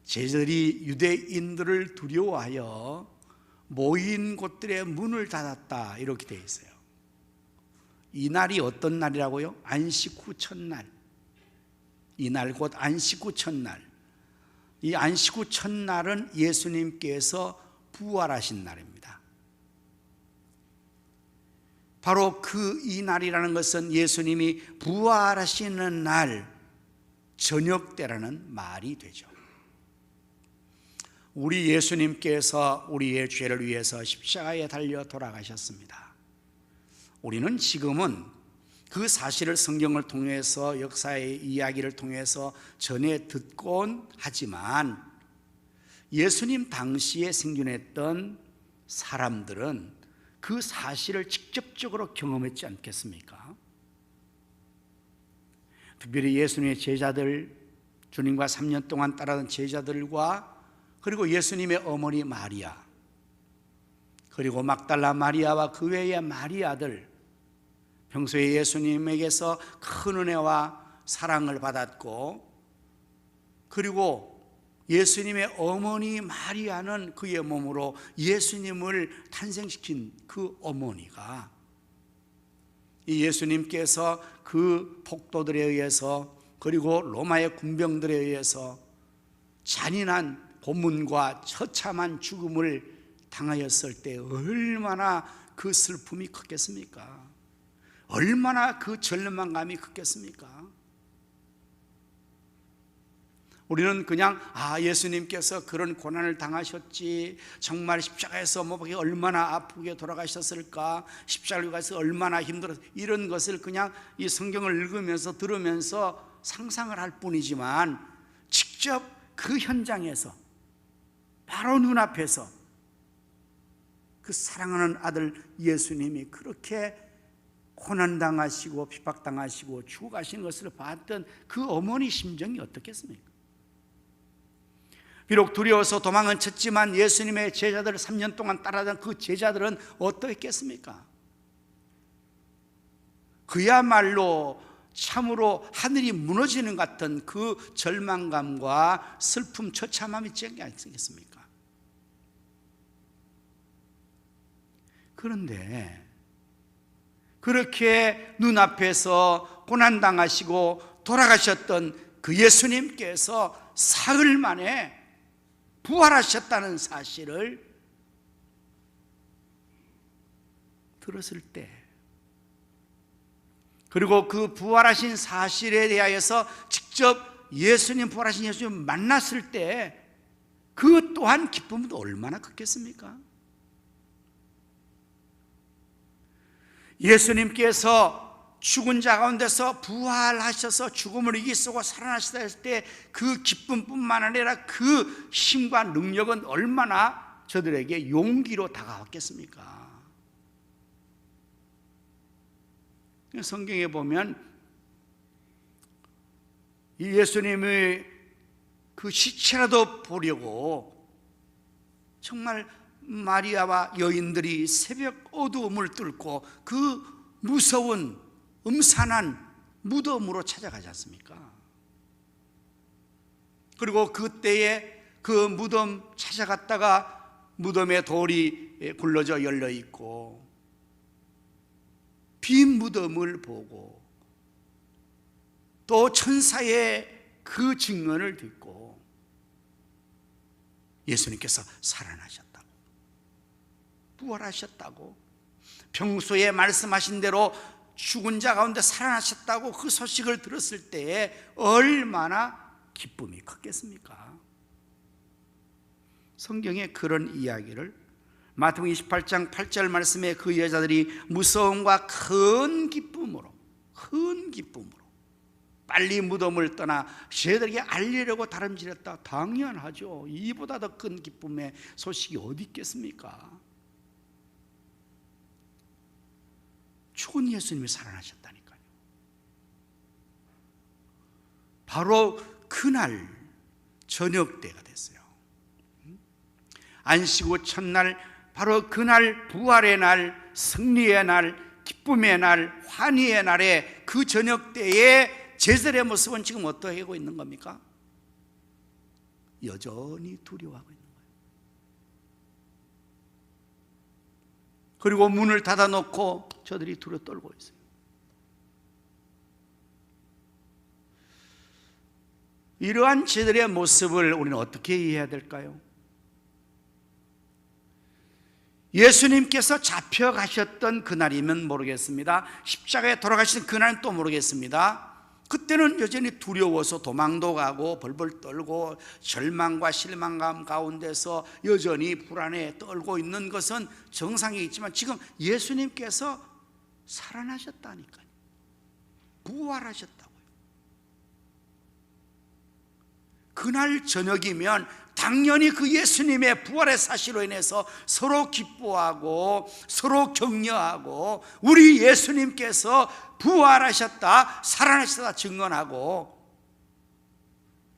제자들이 유대인들을 두려워하여 모인 곳들의 문을 닫았다 이렇게 되어 있어요. 이 날이 어떤 날이라고요? 안식 후 첫날. 이날 곧 안식 후 첫날. 이 안식 후 첫날은 예수님께서 부활하신 날입니다. 바로 그 이 날이라는 것은 예수님이 부활하시는 날 저녁 때라는 말이 되죠. 우리 예수님께서 우리의 죄를 위해서 십자가에 달려 돌아가셨습니다. 우리는 지금은 그 사실을 성경을 통해서 역사의 이야기를 통해서 전해 듣곤 하지만 예수님 당시에 생존했던 사람들은 그 사실을 직접적으로 경험했지 않겠습니까? 특별히 예수님의 제자들, 주님과 3년 동안 따르던 제자들과 그리고 예수님의 어머니 마리아, 그리고 막달라 마리아와 그 외의 마리아들, 평소에 예수님에게서 큰 은혜와 사랑을 받았고, 그리고 예수님의 어머니 마리아는 그의 몸으로 예수님을 탄생시킨 그 어머니가 이 예수님께서 그 폭도들에 의해서 그리고 로마의 군병들에 의해서 잔인한 고문과 처참한 죽음을 당하였을 때 얼마나 그 슬픔이 컸겠습니까? 얼마나 그 절망감이 컸겠습니까? 우리는 그냥 예수님께서 그런 고난을 당하셨지, 정말 십자가에서 못 박혀 얼마나 아프게 돌아가셨을까, 십자가에 가서 얼마나 힘들었을까, 이런 것을 그냥 이 성경을 읽으면서 들으면서 상상을 할 뿐이지만 직접 그 현장에서 바로 눈앞에서 그 사랑하는 아들 예수님이 그렇게 고난당하시고 핍박당하시고 죽어가시는 것을 봤던 그 어머니 심정이 어떻겠습니까? 비록 두려워서 도망은 쳤지만 예수님의 제자들을 3년 동안 따라다닌 그 제자들은 어떠했겠습니까? 그야말로 참으로 하늘이 무너지는 같은 그 절망감과 슬픔, 처참함이 있지 않겠습니까? 그런데 그렇게 눈앞에서 고난당하시고 돌아가셨던 그 예수님께서 사흘 만에 부활하셨다는 사실을 들었을 때, 그리고 그 부활하신 사실에 대하여서 직접 예수님, 부활하신 예수님 만났을 때 그 또한 기쁨도 얼마나 컸겠습니까? 예수님께서 죽은 자 가운데서 부활하셔서 죽음을 이기시고 살아나시다 했을 때 그 기쁨뿐만 아니라 그 힘과 능력은 얼마나 저들에게 용기로 다가왔겠습니까? 성경에 보면 이 예수님의 그 시체라도 보려고 정말 마리아와 여인들이 새벽 어두움을 뚫고 그 무서운 음산한 무덤으로 찾아가지 않습니까? 그리고 그때에 그 무덤 찾아갔다가 무덤에 돌이 굴러져 열려 있고 빈 무덤을 보고 또 천사의 그 증언을 듣고 예수님께서 살아나셨다고, 부활하셨다고, 평소에 말씀하신 대로 죽은 자 가운데 살아나셨다고 그 소식을 들었을 때에 얼마나 기쁨이 컸겠습니까? 성경에 그런 이야기를 마태복음 28장 8절 말씀에 그 여자들이 무서움과 큰 기쁨으로 빨리 무덤을 떠나 저희들에게 알리려고 다름질했다. 당연하죠. 이보다 더 큰 기쁨의 소식이 어디 있겠습니까? 죽은 예수님이 살아나셨다니까요. 바로 그날 저녁 때가 됐어요. 안식 후 첫날, 바로 그날 부활의 날, 승리의 날, 기쁨의 날, 환희의 날에 그 저녁 때에 제자들의 모습은 지금 어떻게 하고 있는 겁니까? 여전히 두려워하고 있는 거예요. 그리고 문을 닫아놓고 저들이 두려 떨고 있어요. 이러한 제자들의 모습을 우리는 어떻게 이해해야 될까요? 예수님께서 잡혀가셨던 그날이면 모르겠습니다. 십자가에 돌아가신 그날은 또 모르겠습니다. 그때는 여전히 두려워서 도망도 가고 벌벌 떨고 절망과 실망감 가운데서 여전히 불안해 떨고 있는 것은 정상이겠지만 지금 예수님께서 살아나셨다니까요. 부활하셨다고요. 그날 저녁이면 당연히 그 예수님의 부활의 사실로 인해서 서로 기뻐하고 서로 격려하고 우리 예수님께서 부활하셨다, 살아나셨다 증언하고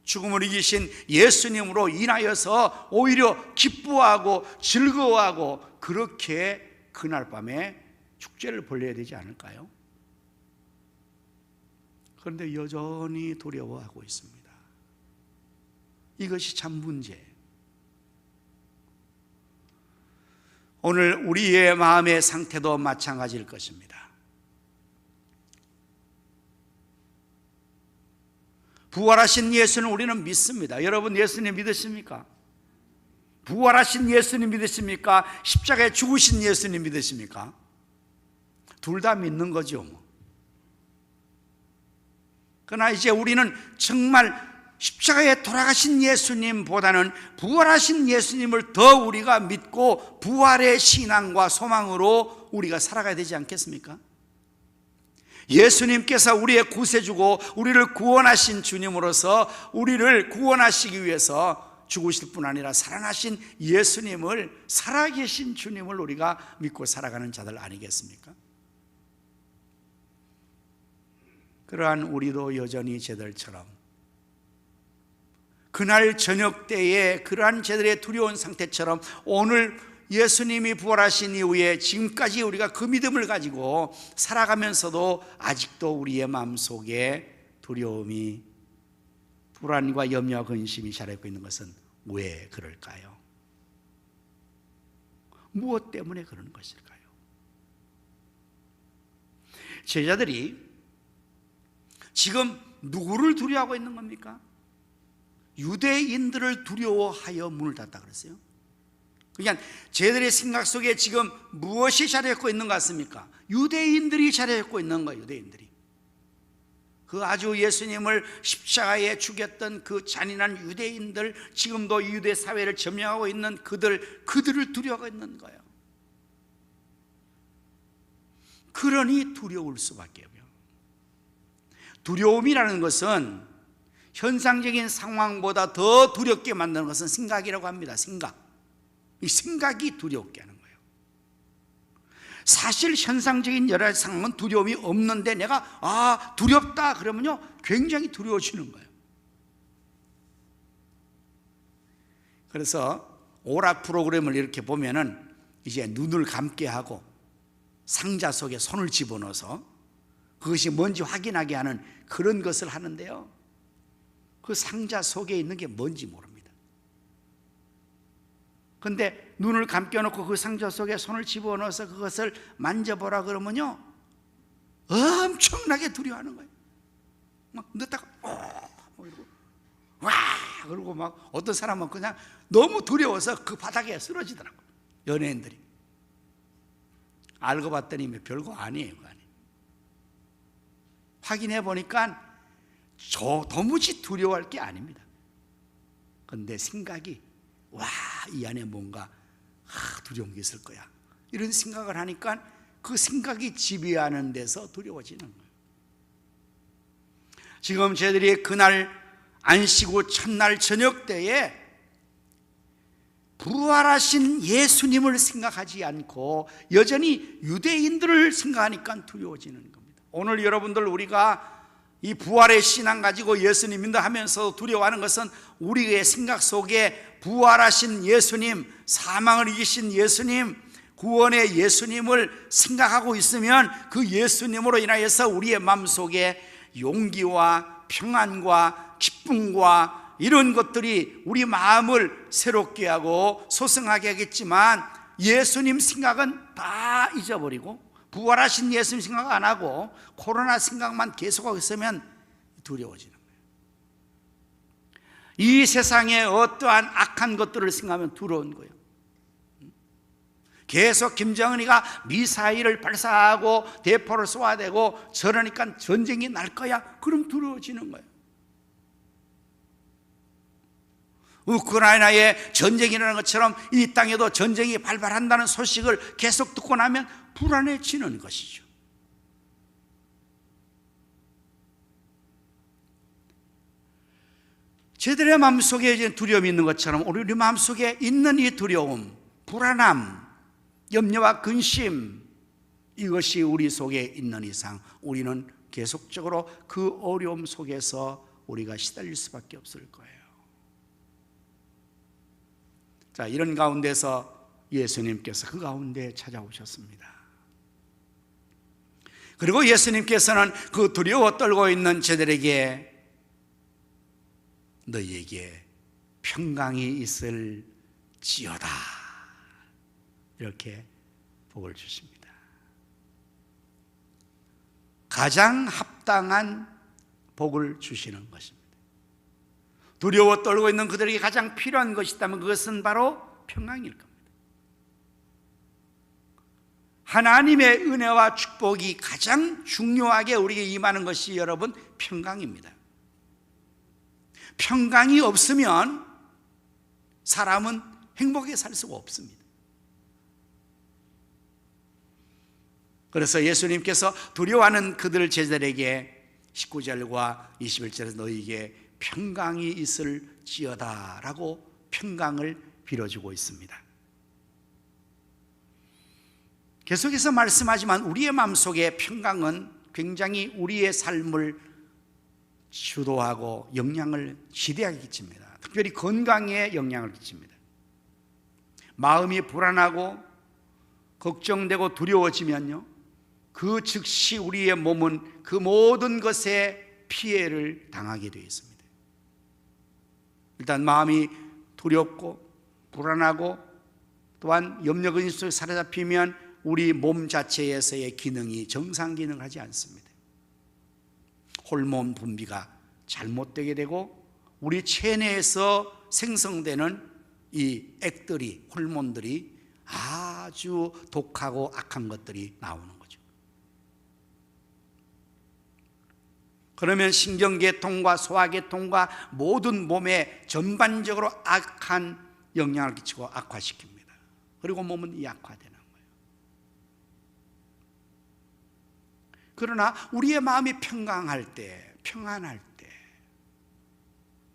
죽음을 이기신 예수님으로 인하여서 오히려 기뻐하고 즐거워하고 그렇게 그날 밤에 축제를 벌려야 되지 않을까요? 그런데 여전히 두려워하고 있습니다. 이것이 참 문제예요. 오늘 우리의 마음의 상태도 마찬가지일 것입니다. 부활하신 예수는 우리는 믿습니다. 여러분 예수님 믿으십니까? 부활하신 예수님 믿으십니까? 십자가에 죽으신 예수님 믿으십니까? 둘 다 믿는 거죠. 그러나 이제 우리는 정말 십자가에 돌아가신 예수님보다는 부활하신 예수님을 더 우리가 믿고 부활의 신앙과 소망으로 우리가 살아가야 되지 않겠습니까? 예수님께서 우리의 구세주고 우리를 구원하신 주님으로서 우리를 구원하시기 위해서 죽으실 뿐 아니라 살아나신 예수님을, 살아계신 주님을 우리가 믿고 살아가는 자들 아니겠습니까? 그러한 우리도 여전히 제들처럼 그날 저녁 때에 그러한 제들의 두려운 상태처럼 오늘 예수님이 부활하신 이후에 지금까지 우리가 그 믿음을 가지고 살아가면서도 아직도 우리의 마음속에 두려움이, 불안과 염려와 근심이 자라고 있는 것은 왜 그럴까요? 무엇 때문에 그런 것일까요? 제자들이 지금 누구를 두려워하고 있는 겁니까? 유대인들을 두려워하여 문을 닫다 그랬어요. 그러니까 제들의 생각 속에 지금 무엇이 자리잡고 있는 것 같습니까? 유대인들이 자리잡고 있는 거예요. 유대인들이 그 아주 예수님을 십자가에 죽였던 그 잔인한 유대인들, 지금도 유대 사회를 점령하고 있는 그들을 두려워하고 있는 거예요. 그러니 두려울 수밖에 없어요. 두려움이라는 것은 현상적인 상황보다 더 두렵게 만드는 것은 생각이라고 합니다. 이 생각이 두렵게 하는 거예요. 사실 현상적인 여러 가지 상황은 두려움이 없는데 내가 두렵다 그러면요 굉장히 두려워지는 거예요. 그래서 오락 프로그램을 이렇게 보면은 이제 눈을 감게 하고 상자 속에 손을 집어넣어서 그것이 뭔지 확인하게 하는 그런 것을 하는데요, 그 상자 속에 있는 게 뭔지 모릅니다. 그런데 눈을 감겨놓고 그 상자 속에 손을 집어넣어서 그것을 만져보라 그러면요, 엄청나게 두려워하는 거예요. 막 넣다가 뭐 이러고 와 그러고 막 어떤 사람은 그냥 너무 두려워서 그 바닥에 쓰러지더라고요. 연예인들이. 알고 봤더니 별거 아니에요. 확인해 보니까 도무지 두려워할 게 아닙니다. 그런데 생각이 와, 이 안에 뭔가 두려운 게 있을 거야, 이런 생각을 하니까 그 생각이 지배하는 데서 두려워지는 거예요. 지금 저희들이 그날 안식 후 첫날 저녁 때에 부활하신 예수님을 생각하지 않고 여전히 유대인들을 생각하니까 두려워지는 겁니다. 오늘 여러분들, 우리가 이 부활의 신앙 가지고 예수님 믿는다 하면서 두려워하는 것은 우리의 생각 속에 부활하신 예수님, 사망을 이기신 예수님, 구원의 예수님을 생각하고 있으면 그 예수님으로 인하여서 우리의 마음속에 용기와 평안과 기쁨과 이런 것들이 우리 마음을 새롭게 하고 소성하게 하겠지만, 예수님 생각은 다 잊어버리고 부활하신 예수님 생각 안 하고 코로나 생각만 계속하고 있으면 두려워지는 거예요. 이 세상에 어떠한 악한 것들을 생각하면 두려운 거예요. 계속 김정은이가 미사일을 발사하고 대포를 쏘아대고 저러니까 전쟁이 날 거야, 그럼 두려워지는 거예요. 우크라이나에 전쟁이 일어나는 것처럼 이 땅에도 전쟁이 발발한다는 소식을 계속 듣고 나면 불안해지는 것이죠. 저희들의 마음속에 이제 두려움이 있는 것처럼 우리 마음속에 있는 이 두려움, 불안함, 염려와 근심, 이것이 우리 속에 있는 이상 우리는 계속적으로 그 어려움 속에서 우리가 시달릴 수밖에 없을 거예요. 자, 이런 가운데서 예수님께서 그 가운데 찾아오셨습니다. 그리고 예수님께서는 그 두려워 떨고 있는 저들에게 너희에게 평강이 있을지어다, 이렇게 복을 주십니다. 가장 합당한 복을 주시는 것입니다. 두려워 떨고 있는 그들에게 가장 필요한 것이 있다면 그것은 바로 평강일 겁니다. 하나님의 은혜와 축복이 가장 중요하게 우리에게 임하는 것이 여러분 평강입니다. 평강이 없으면 사람은 행복하게 살 수가 없습니다. 그래서 예수님께서 두려워하는 그들 제자들에게 19절과 21절에서 너희에게 평강이 있을지어다 라고 평강을 빌어주고 있습니다. 계속해서 말씀하지만 우리의 마음속에 평강은 굉장히 우리의 삶을 주도하고 영향을 지대하게 끼칩니다. 특별히 건강에 영향을 끼칩니다. 마음이 불안하고 걱정되고 두려워지면요, 그 즉시 우리의 몸은 그 모든 것에 피해를 당하게 되어 있습니다. 일단 마음이 두렵고 불안하고 또한 염려 근심 속에 사로잡히면 우리 몸 자체에서의 기능이 정상 기능을 하지 않습니다. 호르몬 분비가 잘못되게 되고 우리 체내에서 생성되는 이 액들이, 호르몬들이 아주 독하고 악한 것들이 나오는 거죠. 그러면 신경계통과 소화계통과 모든 몸에 전반적으로 악한 영향을 끼치고 악화시킵니다. 그리고 몸은 약화되는 거예요. 그러나 우리의 마음이 평강할 때, 평안할 때,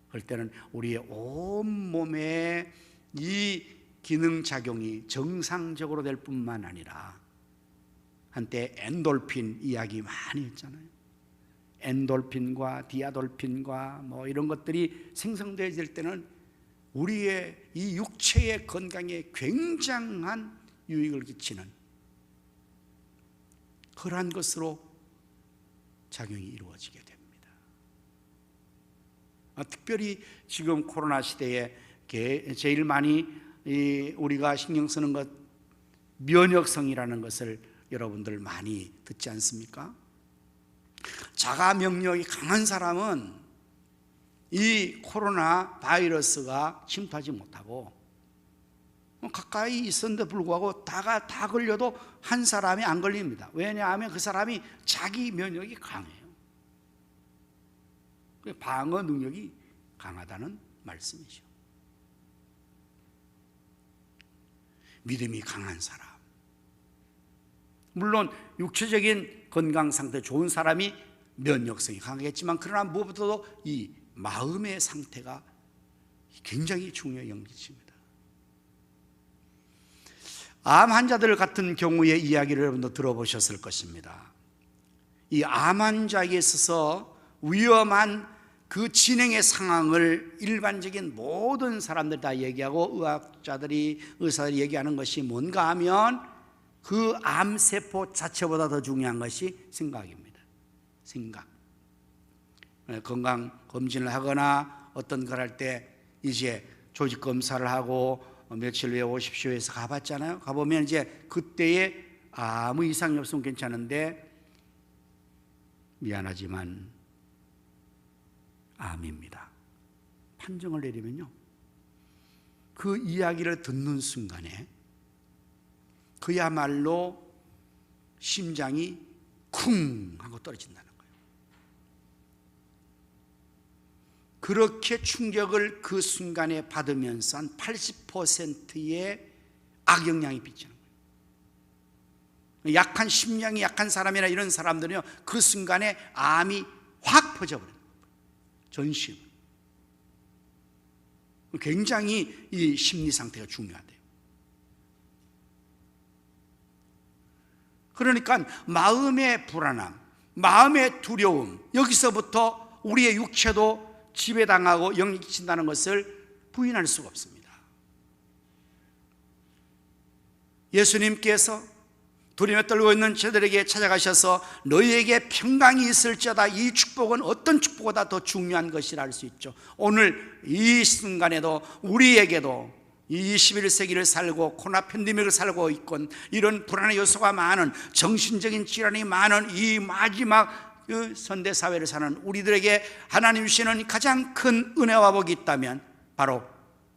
그럴 때는 우리의 온몸에 이 기능작용이 정상적으로 될 뿐만 아니라, 한때 엔돌핀 이야기 많이 했잖아요. 엔돌핀과 디아돌핀과 뭐 이런 것들이 생성되어질 때는 우리의 이 육체의 건강에 굉장한 유익을 끼치는 그러한 것으로 작용이 이루어지게 됩니다. 특별히 지금 코로나 시대에 제일 많이 우리가 신경 쓰는 것, 면역성이라는 것을 여러분들 많이 듣지 않습니까? 자가 면역이 강한 사람은 이 코로나 바이러스가 침투하지 못하고 가까이 있었는데 불구하고 다 걸려도 한 사람이 안 걸립니다. 왜냐하면 그 사람이 자기 면역이 강해요. 방어 능력이 강하다는 말씀이죠. 믿음이 강한 사람, 물론 육체적인 건강 상태 좋은 사람이 면역성이 강하겠지만, 그러나 무엇보다도 이 마음의 상태가 굉장히 중요한 영역입니다. 암 환자들 같은 경우의 이야기를 여러분도 들어보셨을 것입니다. 이 암 환자에게 있어서 위험한 그 진행의 상황을 일반적인 모든 사람들이 다 얘기하고 의사들이 얘기하는 것이 뭔가 하면 그 암세포 자체보다 더 중요한 것이 생각입니다. 생각. 건강검진을 하거나 어떤 걸 할 때 이제 조직검사를 하고 며칠 후에 오십시오 해서 가봤잖아요. 가보면 이제 그때에 아무 이상이 없으면 괜찮은데 미안하지만 암입니다, 판정을 내리면요, 그 이야기를 듣는 순간에 그야말로 심장이 쿵 하고 떨어진다는 거예요. 그렇게 충격을 그 순간에 받으면서 한 80%의 악영향이 비치는 거예요. 약한 심장이 약한 사람이나 이런 사람들은요, 그 순간에 암이 확 퍼져버려요. 전신. 굉장히 이 심리 상태가 중요하대요. 그러니까 마음의 불안함, 마음의 두려움, 여기서부터 우리의 육체도 지배당하고 영향이 끼친다는 것을 부인할 수가 없습니다. 예수님께서 두려움에 떨고 있는 저들에게 찾아가셔서 너희에게 평강이 있을지어다, 이 축복은 어떤 축복보다 더 중요한 것이라 할 수 있죠. 오늘 이 순간에도 우리에게도 이 21세기를 살고 코로나 팬데믹을 살고 있고 이런 불안의 요소가 많은, 정신적인 질환이 많은 이 마지막 현대사회를 사는 우리들에게 하나님 주시는 가장 큰 은혜와 복이 있다면 바로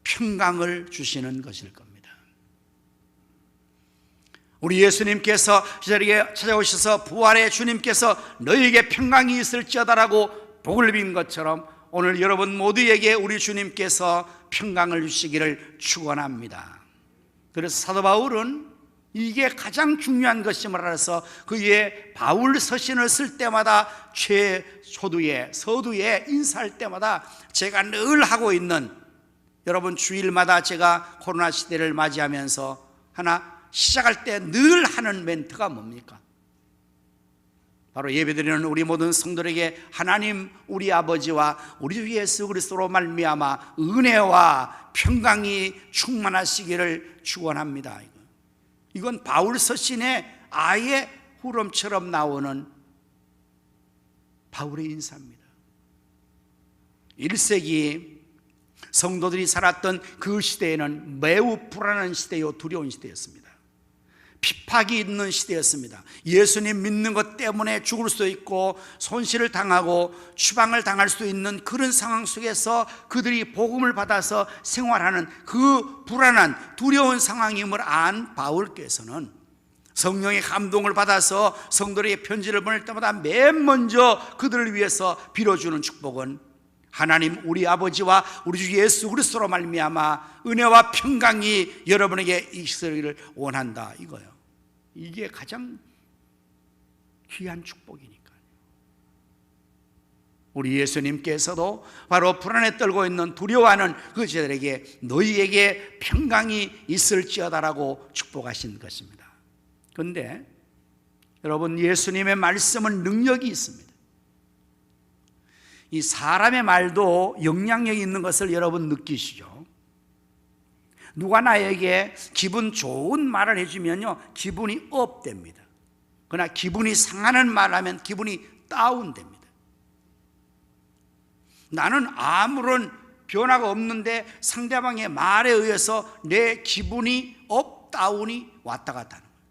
평강을 주시는 것일 겁니다. 우리 예수님께서 저에게 찾아오셔서 부활의 주님께서 너희에게 평강이 있을지어다라고 복을 빈 것처럼 오늘 여러분 모두에게 우리 주님께서 평강을 주시기를 축원합니다. 그래서 사도 바울은 이게 가장 중요한 것임을 알아서 그의 바울 서신을 쓸 때마다 최초두에 서두에 인사할 때마다 제가 늘 하고 있는, 여러분 주일마다 제가 코로나 시대를 맞이하면서 하나 시작할 때 늘 하는 멘트가 뭡니까? 바로 예배드리는 우리 모든 성도들에게 하나님 우리 아버지와 우리 주 예수 그리스도로 말미암아 은혜와 평강이 충만하시기를 축원합니다. 이건 바울 서신에 아예 후렴처럼 나오는 바울의 인사입니다. 1세기 성도들이 살았던 그 시대에는 매우 불안한 시대요, 두려운 시대였습니다. 핍박이 있는 시대였습니다. 예수님 믿는 것 때문에 죽을 수도 있고 손실을 당하고 추방을 당할 수 있는 그런 상황 속에서 그들이 복음을 받아서 생활하는 그 불안한 두려운 상황임을 안 바울께서는 성령의 감동을 받아서 성도들에게 편지를 보낼 때마다 맨 먼저 그들을 위해서 빌어주는 축복은 하나님 우리 아버지와 우리 주 예수 그리스도로 말미암아 은혜와 평강이 여러분에게 있으기를 원한다, 이거예요. 이게 가장 귀한 축복이니까요. 우리 예수님께서도 바로 불안에 떨고 있는 두려워하는 그 저들에게 너희에게 평강이 있을지어다라고 축복하신 것입니다. 그런데 여러분, 예수님의 말씀은 능력이 있습니다. 이 사람의 말도 영향력이 있는 것을 여러분 느끼시죠? 누가 나에게 기분 좋은 말을 해주면요, 기분이 업됩니다. 그러나 기분이 상하는 말을 하면 기분이 다운됩니다. 나는 아무런 변화가 없는데 상대방의 말에 의해서 내 기분이 업, 다운이 왔다 갔다 하는 거예요.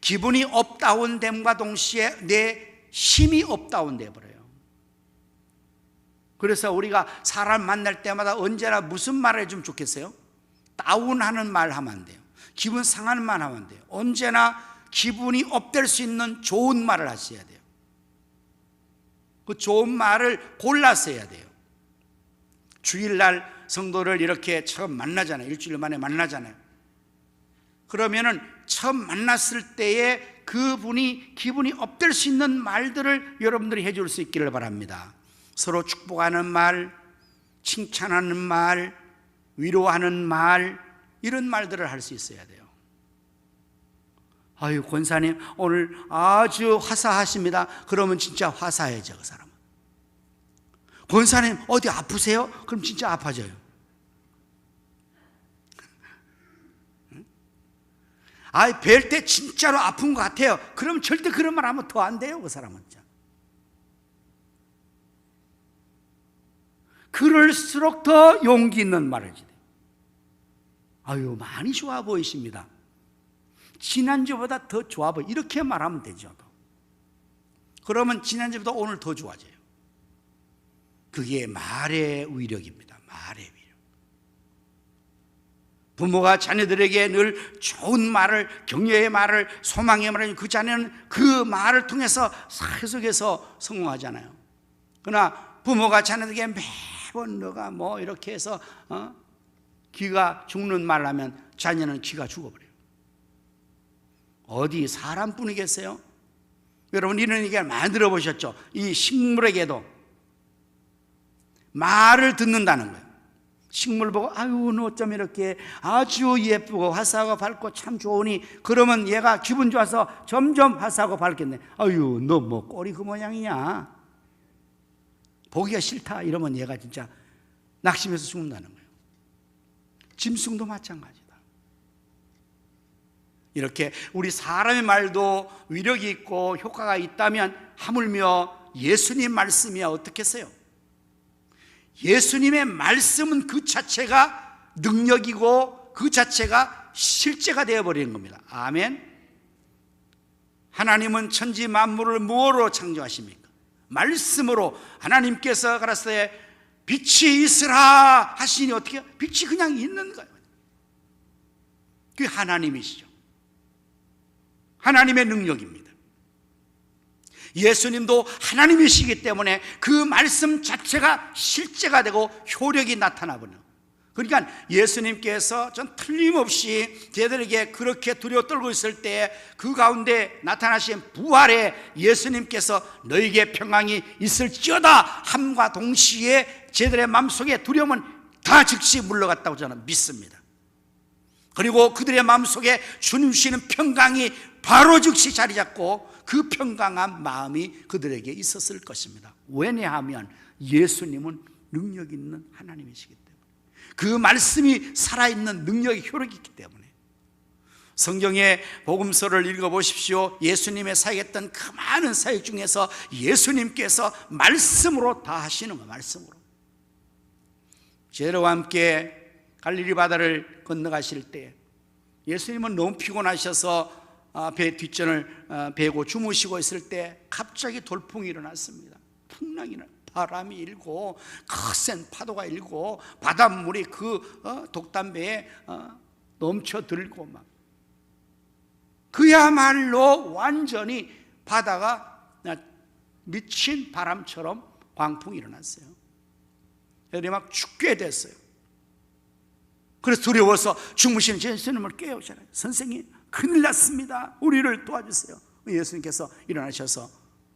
기분이 업, 다운됨과 동시에 내 힘이 업, 다운돼 버려요. 그래서 우리가 사람 만날 때마다 언제나 무슨 말을 해주면 좋겠어요? 다운하는 말 하면 안 돼요. 기분 상하는 말 하면 안 돼요. 언제나 기분이 업될 수 있는 좋은 말을 하셔야 돼요. 그 좋은 말을 골라서 해야 돼요. 주일날 성도를 이렇게 처음 만나잖아요. 일주일 만에 만나잖아요. 그러면은 처음 만났을 때에 그분이 기분이 업될 수 있는 말들을 여러분들이 해줄 수 있기를 바랍니다. 서로 축복하는 말, 칭찬하는 말, 위로하는 말, 이런 말들을 할 수 있어야 돼요. 아유, 권사님 오늘 아주 화사하십니다. 그러면 진짜 화사해져, 그 사람은. 권사님 어디 아프세요? 그럼 진짜 아파져요. 아, 뵐 때 진짜로 아픈 것 같아요. 그럼 절대 그런 말 하면 더 안 돼요, 그 사람은. 진짜. 그럴수록 더 용기 있는 말을 해야 돼요. 아유, 많이 좋아 보이십니다. 지난주보다 더 좋아 보여. 이렇게 말하면 되죠. 그러면 지난주보다 오늘 더 좋아져요. 그게 말의 위력입니다. 말의 위력. 부모가 자녀들에게 늘 좋은 말을, 격려의 말을, 소망의 말을, 그 자녀는 그 말을 통해서 계속해서 성공하잖아요. 그러나 부모가 자녀들에게 매번 너가 뭐 이렇게 해서 기가 죽는 말을 하면 자녀는 기가 죽어버려요. 어디 사람뿐이겠어요? 여러분 이런 얘기를 많이 들어보셨죠? 이 식물에게도 말을 듣는다는 거예요. 식물 보고 아유 너 어쩜 이렇게 아주 예쁘고 화사하고 밝고 참 좋으니, 그러면 얘가 기분 좋아서 점점 화사하고 밝겠네. 아유 너 뭐 꼴이 그 모양이냐, 보기가 싫다, 이러면 얘가 진짜 낙심해서 죽는다는 거예요. 짐승도 마찬가지다. 이렇게 우리 사람의 말도 위력이 있고 효과가 있다면 하물며 예수님 말씀이야 어떻겠어요? 예수님의 말씀은 그 자체가 능력이고 그 자체가 실제가 되어버리는 겁니다. 아멘. 하나님은 천지 만물을 무엇으로 창조하십니까? 말씀으로. 하나님께서 가라사대 빛이 있으라 하시니 어떻게 해요? 빛이 그냥 있는 거예요. 그게 하나님이시죠. 하나님의 능력입니다. 예수님도 하나님이시기 때문에 그 말씀 자체가 실제가 되고 효력이 나타나버려요. 그러니까 예수님께서 전 틀림없이 제들에게 그렇게 두려워 떨고 있을 때 그 가운데 나타나신 부활의 예수님께서 너에게 평강이 있을지어다 함과 동시에 제들의 마음속에 두려움은 다 즉시 물러갔다고 저는 믿습니다. 그리고 그들의 마음속에 주님 주시는 평강이 바로 즉시 자리 잡고 그 평강한 마음이 그들에게 있었을 것입니다. 왜냐하면 예수님은 능력 있는 하나님이시기 때문에, 그 말씀이 살아있는 능력의 효력이 있기 때문에. 성경의 복음서를 읽어보십시오. 예수님의 사역했던 그 많은 사역 중에서 예수님께서 말씀으로 다 하시는 거예요. 말씀으로. 제자들과 함께 갈릴리 바다를 건너가실 때 예수님은 너무 피곤하셔서 배 뒷전을 베고 주무시고 있을 때 갑자기 돌풍이 일어났습니다. 풍랑이 일어났습니다. 바람이 일고 거센 파도가 일고 바닷물이 그 독담배에 넘쳐들고 막 그야말로 완전히 바다가 미친 바람처럼 광풍이 일어났어요. 애들이 막 죽게 됐어요. 그래서 두려워서 주무시는 예수님을 깨우잖아요. 선생님 큰일 났습니다. 우리를 도와주세요. 예수님께서 일어나셔서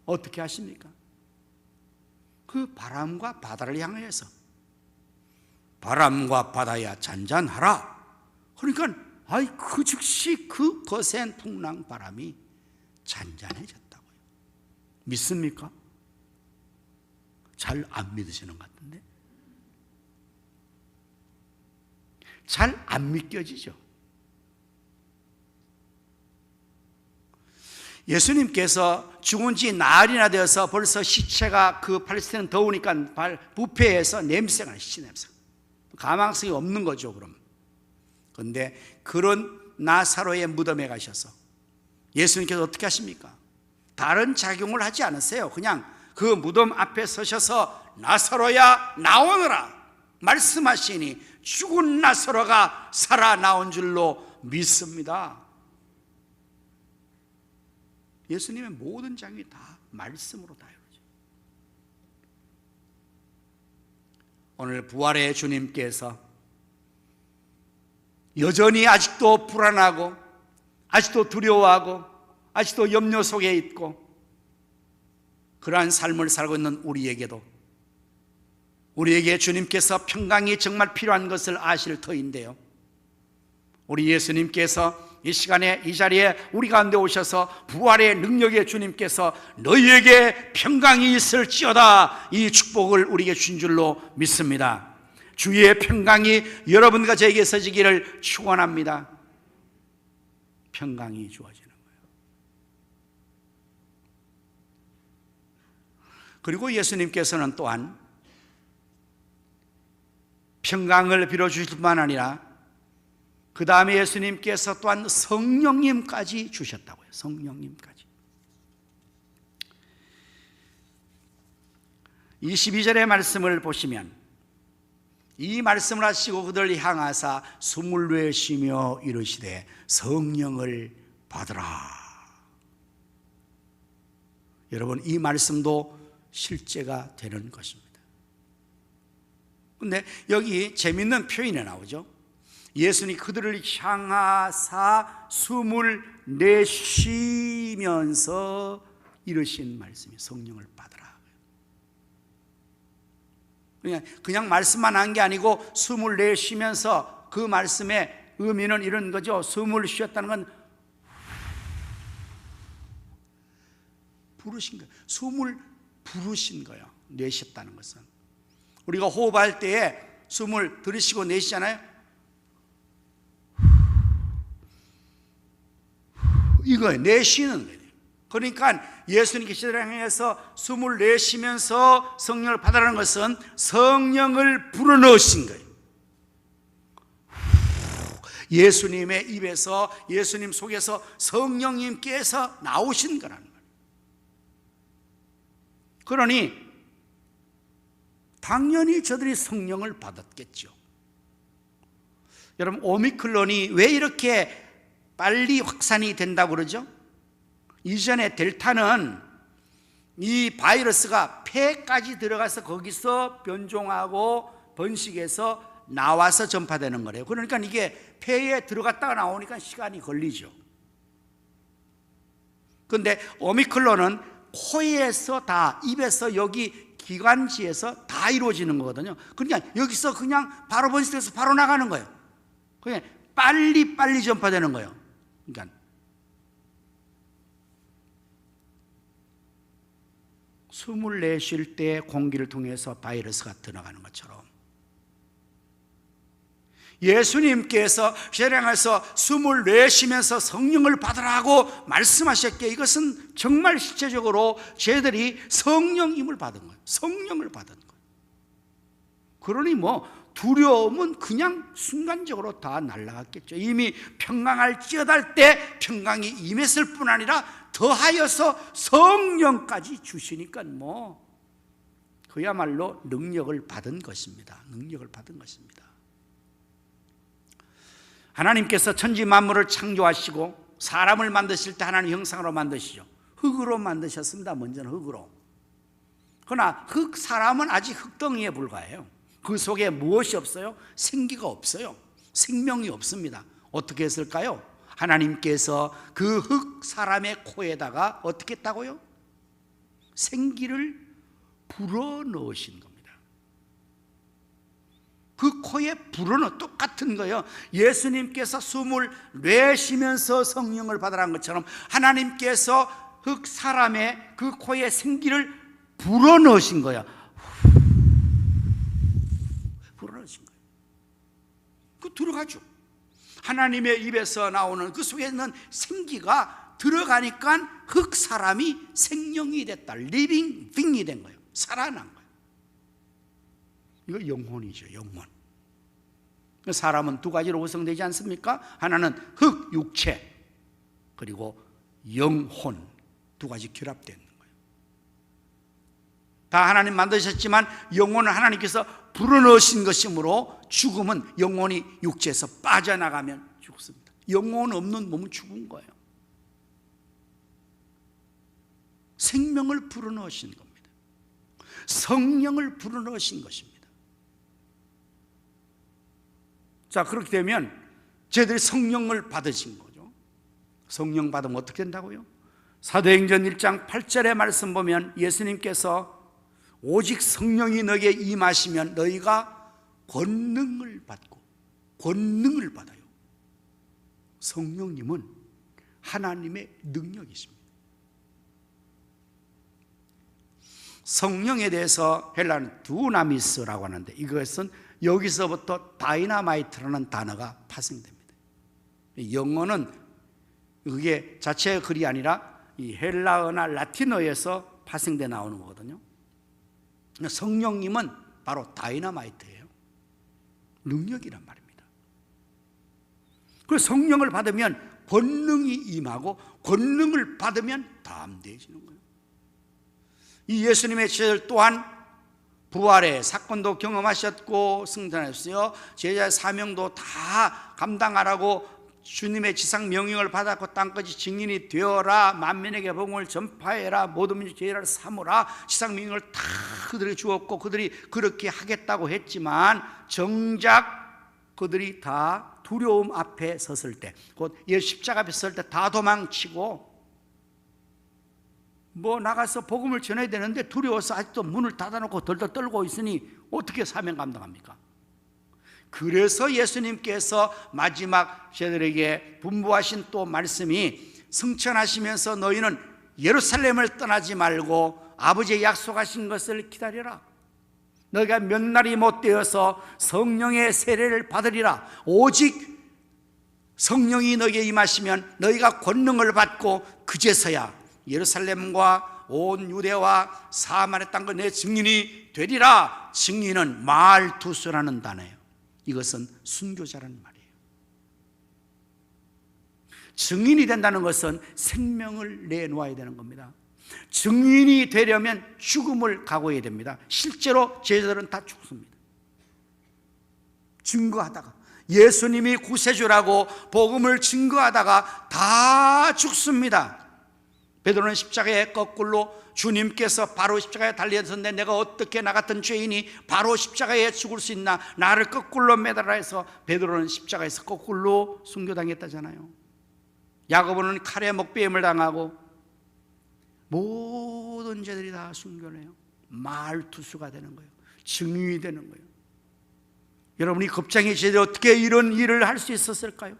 어떻게 하십니까? 그 바람과 바다를 향하여서 바람과 바다야 잔잔하라. 그러니까 그 즉시 그 거센 풍랑 바람이 잔잔해졌다고요. 믿습니까? 잘 안 믿으시는 것 같은데. 잘 안 믿겨지죠. 예수님께서 죽은 지 나흘이나 되어서 벌써 시체가 그 팔레스타인은 더우니까 부패해서 냄새가 나요. 시체 냄새. 가망성이 없는 거죠. 그럼. 그런데 그런 나사로의 무덤에 가셔서 예수님께서 어떻게 하십니까? 다른 작용을 하지 않으세요. 그냥 그 무덤 앞에 서셔서 나사로야 나오너라 말씀하시니 죽은 나사로가 살아나온 줄로 믿습니다. 예수님의 모든 작용이 다 말씀으로 다 이루어져요. 오늘 부활의 주님께서 여전히 아직도 불안하고 아직도 두려워하고 아직도 염려 속에 있고 그러한 삶을 살고 있는 우리에게 주님께서 평강이 정말 필요한 것을 아실 터인데요, 우리 예수님께서 이 시간에 이 자리에 우리 가운데 오셔서 부활의 능력의 주님께서 너희에게 평강이 있을지어다 이 축복을 우리에게 주신 줄로 믿습니다. 주의 평강이 여러분과 저에게 있어지기를 축원합니다. 평강이 주어지는 거예요. 그리고 예수님께서는 또한 평강을 빌어주실 뿐만 아니라 그 다음에 예수님께서 또한 성령님까지 주셨다고요. 성령님까지. 22절의 말씀을 보시면 이 말씀을 하시고 그들을 향하사 숨을 내쉬며 이르시되 성령을 받으라. 여러분, 이 말씀도 실제가 되는 것입니다. 그런데 여기 재미있는 표현이 나오죠. 예수님 그들을 향하사 숨을 내쉬면서 이르신 말씀이 성령을 받으라. 그냥 말씀만 한 게 아니고 숨을 내쉬면서 그 말씀의 의미는 이런 거죠. 숨을 쉬었다는 건 부르신 거예요. 숨을 부르신 거예요. 내쉬었다는 것은 우리가 호흡할 때에 숨을 들이쉬고 내쉬잖아요. 이거예요. 내쉬는 거예요. 그러니까 예수님께서 향해서 숨을 내쉬면서 성령을 받으라는 것은 성령을 불어넣으신 거예요. 예수님의 입에서, 예수님 속에서 성령님께서 나오신 거라는 거예요. 그러니 당연히 저들이 성령을 받았겠죠. 여러분, 오미크론이 왜 이렇게 빨리 확산이 된다고 그러죠? 이전에 델타는 이 바이러스가 폐까지 들어가서 거기서 변종하고 번식해서 나와서 전파되는 거래요. 그러니까 이게 폐에 들어갔다가 나오니까 시간이 걸리죠. 그런데 오미크론은 코에서 다, 입에서 여기 기관지에서 다 이루어지는 거거든요. 그러니까 여기서 그냥 바로 번식돼서 바로 나가는 거예요. 그냥 빨리 전파되는 거예요. 그러니까 숨을 내쉴 때 공기를 통해서 바이러스가 들어가는 것처럼 예수님께서 세상에서 숨을 내쉬면서 성령을 받으라고 말씀하셨기에 이것은 정말 실제적으로 저희들이 성령임을 받은 거예요. 성령을 받은 거예요. 그러니 두려움은 그냥 순간적으로 다 날아갔겠죠. 이미 평강할지어다 때 평강이 임했을 뿐 아니라 더하여서 성령까지 주시니까 그야말로 능력을 받은 것입니다. 능력을 받은 것입니다. 하나님께서 천지 만물을 창조하시고 사람을 만드실 때 하나님 형상으로 만드시죠. 흙으로 만드셨습니다. 먼저는 흙으로. 그러나 사람은 아직 흙덩이에 불과해요. 그 속에 무엇이 없어요? 생기가 없어요. 생명이 없습니다. 어떻게 했을까요? 하나님께서 그 흙 사람의 코에다가 어떻게 했다고요? 생기를 불어넣으신 겁니다. 그 코에 불어넣어 똑같은 거예요. 예수님께서 숨을 내쉬면서 성령을 받으라는 것처럼 하나님께서 흙 사람의 그 코에 생기를 불어넣으신 거예요. 불어넣으신 거예요. 들어가죠. 하나님의 입에서 나오는 그 속에 있는 생기가 들어가니까 흙 사람이 생명이 됐다. 리빙 빙이 된 거예요. 살아난 거예요. 이거 영혼이죠. 영혼. 사람은 두 가지로 구성되지 않습니까? 하나는 흙, 육체, 그리고 영혼, 두 가지 결합되어 있는 거예요. 다 하나님 만드셨지만 영혼을 하나님께서 불어넣으신 것이므로 죽음은 영혼이 육체에서 빠져나가면 죽습니다. 영혼 없는 몸은 죽은 거예요. 생명을 불어넣으신 겁니다. 성령을 불어넣으신 것입니다. 자, 그렇게 되면 저희들이 성령을 받으신 거죠. 성령 받으면 어떻게 된다고요? 사도행전 1장 8절의 말씀 보면 예수님께서 오직 성령이 너에게 임하시면 너희가 권능을 받고, 권능을 받아요. 성령님은 하나님의 능력이십니다. 성령에 대해서 헬라는 두나미스라고 하는데 이것은 여기서부터 다이나마이트라는 단어가 파생됩니다. 영어는 그게 자체의 글이 아니라 이 헬라어나 라틴어에서 파생돼 나오는 거거든요. 성령님은 바로 다이나마이트예요. 능력이란 말입니다. 그래서 성령을 받으면 권능이 임하고 권능을 받으면 담대해지는 거예요. 이 예수님의 제자들 또한 부활의 사건도 경험하셨고 승천하셨어요. 제자의 사명도 다 감당하라고 주님의 지상 명령을 받았고 땅까지 증인이 되어라, 만민에게 복음을 전파해라, 모든 민족 제자를 삼으라, 지상 명령을 다 그들이 주었고 그들이 그렇게 하겠다고 했지만 정작 그들이 다 두려움 앞에 섰을 때, 곧 예수 십자가 앞에 섰을 때 다 도망치고 나가서 복음을 전해야 되는데 두려워서 아직도 문을 닫아놓고 덜덜 떨고 있으니 어떻게 사명 감당합니까? 그래서 예수님께서 마지막 제자들에게 분부하신 또 말씀이 승천하시면서 너희는 예루살렘을 떠나지 말고 아버지의 약속하신 것을 기다려라. 너희가 몇 날이 못 되어서 성령의 세례를 받으리라. 오직 성령이 너희에게 임하시면 너희가 권능을 받고 그제서야 예루살렘과 온 유대와 사마리아 땅과 내 증인이 되리라. 증인은 말투수라는 단어예요. 이것은 순교자라는 말이에요. 증인이 된다는 것은 생명을 내놓아야 되는 겁니다. 증인이 되려면 죽음을 각오해야 됩니다. 실제로 제자들은 다 죽습니다. 증거하다가 예수님이 구세주라고 복음을 증거하다가 다 죽습니다. 베드로는 십자가에 거꾸로 주님께서 바로 십자가에 달렸는데 내가 어떻게 나 같은 죄인이 바로 십자가에 죽을 수 있나, 나를 거꾸로 매달아 해서 베드로는 십자가에서 거꾸로 순교당했다잖아요. 야고보는 칼에 목베임을 당하고 모든 죄들이 다 순교해요. 말투수가 되는 거예요. 증인이 되는 거예요. 여러분이 겁쟁이 제자들이 어떻게 이런 일을 할 수 있었을까요?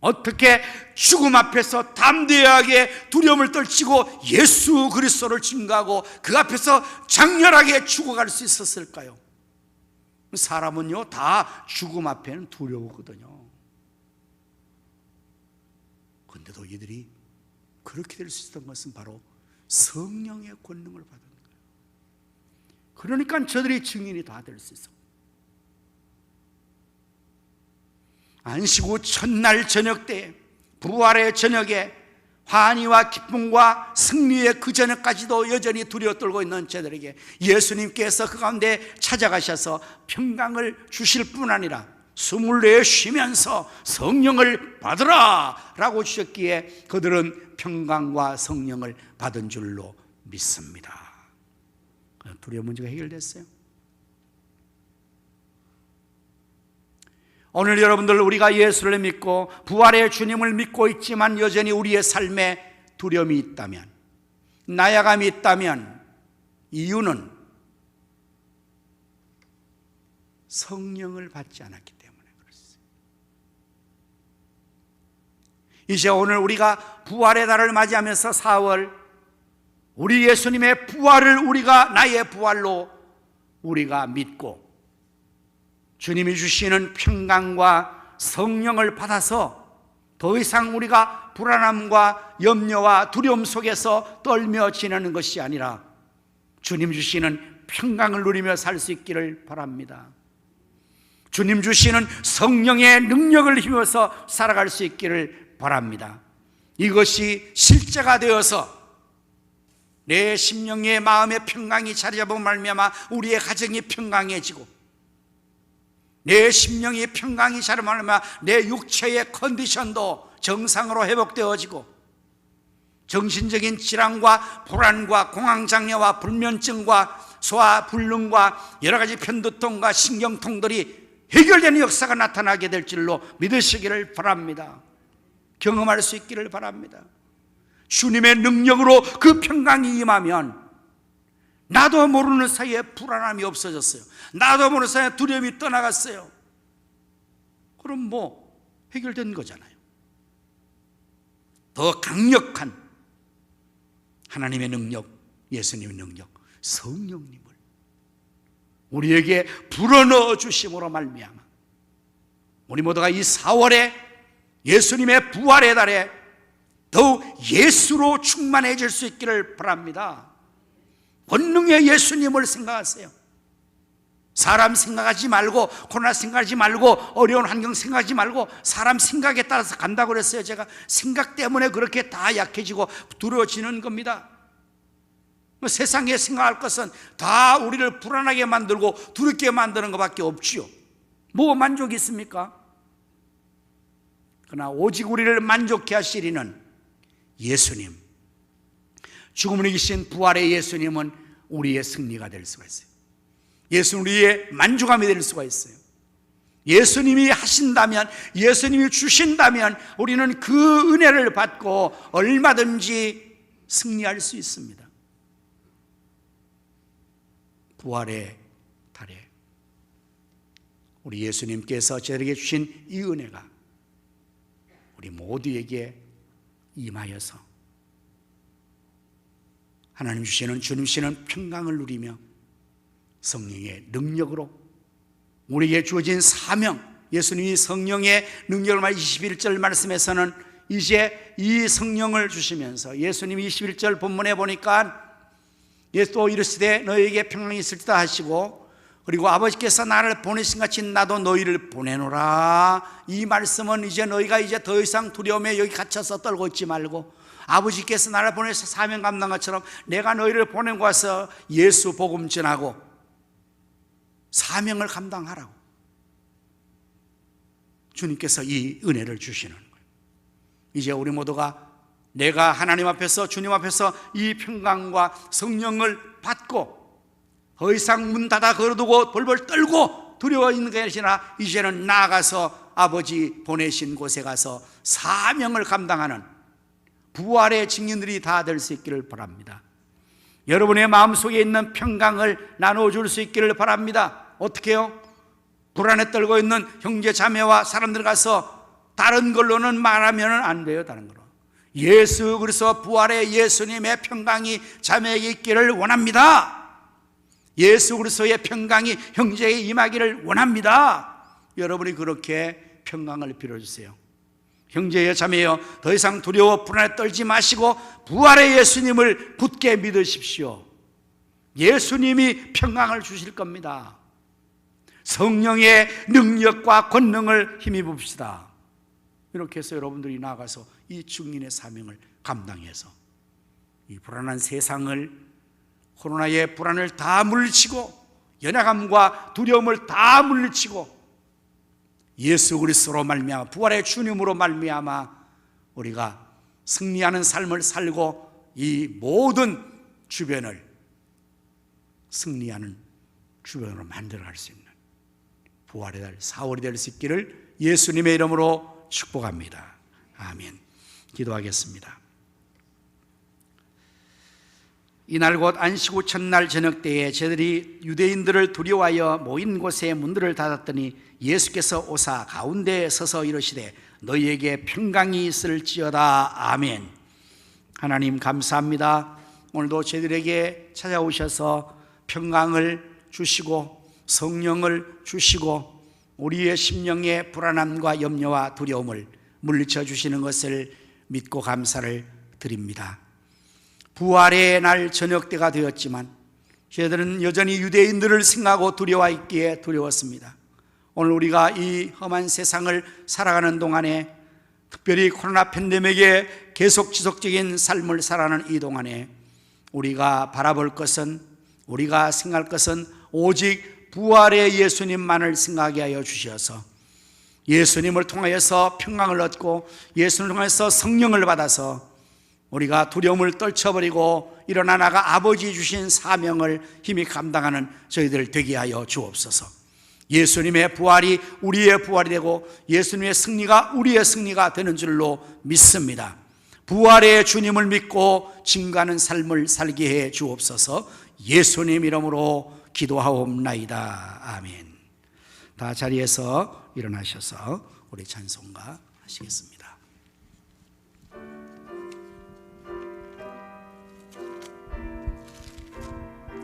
어떻게 죽음 앞에서 담대하게 두려움을 떨치고 예수 그리스도를 증거하고 그 앞에서 장렬하게 죽어갈 수 있었을까요? 사람은요 다 죽음 앞에는 두려웠거든요. 그런데도 이들이 그렇게 될 수 있었던 것은 바로 성령의 권능을 받은 거예요. 그러니까 저들이 증인이 다 될 수 있었고, 안식 후 첫날 저녁 때 부활의 저녁에 환희와 기쁨과 승리의 그 저녁까지도 여전히 두려워 떨고 있는 저들에게 예수님께서 그 가운데 찾아가셔서 평강을 주실 뿐 아니라 숨을 내쉬면서 성령을 받으라 라고 주셨기에 그들은 평강과 성령을 받은 줄로 믿습니다. 두려움 문제가 해결됐어요. 오늘 여러분들 우리가 예수를 믿고 부활의 주님을 믿고 있지만 여전히 우리의 삶에 두려움이 있다면, 나약함이 있다면 이유는 성령을 받지 않았기 때문에 그렇습니다. 이제 오늘 우리가 부활의 달을 맞이하면서 4월 우리 예수님의 부활을 우리가 나의 부활로 우리가 믿고 주님이 주시는 평강과 성령을 받아서 더 이상 우리가 불안함과 염려와 두려움 속에서 떨며 지내는 것이 아니라 주님 주시는 평강을 누리며 살 수 있기를 바랍니다. 주님 주시는 성령의 능력을 힘입어서 살아갈 수 있기를 바랍니다. 이것이 실제가 되어서 내 심령의 마음의 평강이 자리 잡은 말미암아 우리의 가정이 평강해지고, 내 심령의 평강이 자리 잡은 말미암아 내 육체의 컨디션도 정상으로 회복되어지고, 정신적인 질환과 불안과 공황장애와 불면증과 소화불능과 여러 가지 편두통과 신경통들이 해결되는 역사가 나타나게 될 줄로 믿으시기를 바랍니다. 경험할 수 있기를 바랍니다. 주님의 능력으로 그 평강이 임하면 나도 모르는 사이에 불안함이 없어졌어요. 나도 모르는 사이에 두려움이 떠나갔어요. 그럼 뭐 해결된 거잖아요. 더 강력한 하나님의 능력, 예수님의 능력, 성령님을 우리에게 불어넣어 주심으로 말미암아 우리 모두가 이 4월에 예수님의 부활의 달에 더욱 예수로 충만해질 수 있기를 바랍니다. 권능의 예수님을 생각하세요. 사람 생각하지 말고, 코로나 생각하지 말고, 어려운 환경 생각하지 말고 사람 생각에 따라서 간다고 그랬어요. 제가 생각 때문에 그렇게 다 약해지고 두려워지는 겁니다. 세상에 생각할 것은 다 우리를 불안하게 만들고 두렵게 만드는 것밖에 없지요. 뭐 만족이 있습니까? 그러나 오직 우리를 만족케 하시리는 예수님, 죽음을 이기신 부활의 예수님은 우리의 승리가 될 수가 있어요. 예수는 우리의 만족함이 될 수가 있어요. 예수님이 하신다면, 예수님이 주신다면 우리는 그 은혜를 받고 얼마든지 승리할 수 있습니다. 부활의 달에 우리 예수님께서 저에게 주신 이 은혜가 우리 모두에게 임하여서 하나님 주시는, 주님 주시는 평강을 누리며 성령의 능력으로 우리에게 주어진 사명, 예수님이 성령의 능력을 말해 21절 말씀에서는 이제 이 성령을 주시면서 예수님이 21절 본문에 보니까 또 이르시되 너희에게 평강이 있을지다 하시고, 그리고 아버지께서 나를 보내신 같이 나도 너희를 보내노라. 이 말씀은 이제 너희가 이제 더 이상 두려움에 여기 갇혀서 떨고 있지 말고, 아버지께서 나를 보내서 사명 감당한 것처럼 내가 너희를 보내고 와서 예수 복음 전하고 사명을 감당하라고 주님께서 이 은혜를 주시는 거예요. 이제 우리 모두가 내가 하나님 앞에서, 주님 앞에서 이 평강과 성령을 받고 더 이상 문 닫아 걸어두고 벌벌 떨고 두려워 있는 게 아니라 이제는 나아가서 아버지 보내신 곳에 가서 사명을 감당하는 부활의 증인들이 다 될 수 있기를 바랍니다. 여러분의 마음속에 있는 평강을 나눠줄 수 있기를 바랍니다. 어떻게 해요? 불안에 떨고 있는 형제 자매와 사람들 가서 다른 걸로는 말하면 안 돼요. 다른 걸로 예수 그리스도 부활의 예수님의 평강이 자매에게 있기를 원합니다. 예수 그리스도의 평강이 형제에게 임하기를 원합니다. 여러분이 그렇게 평강을 빌어주세요. 형제여 자매여, 더 이상 두려워 불안에 떨지 마시고 부활의 예수님을 굳게 믿으십시오. 예수님이 평강을 주실 겁니다. 성령의 능력과 권능을 힘입읍시다. 이렇게 해서 여러분들이 나아가서 이 증인의 사명을 감당해서 이 불안한 세상을, 코로나의 불안을 다 물리치고 연약함과 두려움을 다 물리치고 예수 그리스도로 말미암아, 부활의 주님으로 말미암아 우리가 승리하는 삶을 살고 이 모든 주변을 승리하는 주변으로 만들어갈 수 있는 부활의 달 4월이 될 수 있기를 예수님의 이름으로 축복합니다. 아멘. 기도하겠습니다. 이날 곧 안식 후 첫날 저녁 때에 저들이 유대인들을 두려워하여 모인 곳에 문들을 닫았더니 예수께서 오사 가운데에 서서 이르시되 너희에게 평강이 있을지어다. 아멘. 하나님 감사합니다. 오늘도 저희들에게 찾아오셔서 평강을 주시고 성령을 주시고 우리의 심령의 불안함과 염려와 두려움을 물리쳐 주시는 것을 믿고 감사를 드립니다. 부활의 날 저녁 때가 되었지만 저희들은 여전히 유대인들을 생각하고 두려워했기에 두려웠습니다. 오늘 우리가 이 험한 세상을 살아가는 동안에, 특별히 코로나 팬데믹에 계속 지속적인 삶을 살아가는 이 동안에 우리가 바라볼 것은, 우리가 생각할 것은 오직 부활의 예수님만을 생각하게 하여 주셔서 예수님을 통하여서 평강을 얻고 예수님을 통해서 성령을 받아서 우리가 두려움을 떨쳐버리고 일어나 나가 아버지 주신 사명을 힘이 감당하는 저희들 되게 하여 주옵소서. 예수님의 부활이 우리의 부활이 되고 예수님의 승리가 우리의 승리가 되는 줄로 믿습니다. 부활의 주님을 믿고 증거하는 삶을 살게 해 주옵소서. 예수님 이름으로 기도하옵나이다. 아멘. 다 자리에서 일어나셔서 우리 찬송가 하시겠습니다.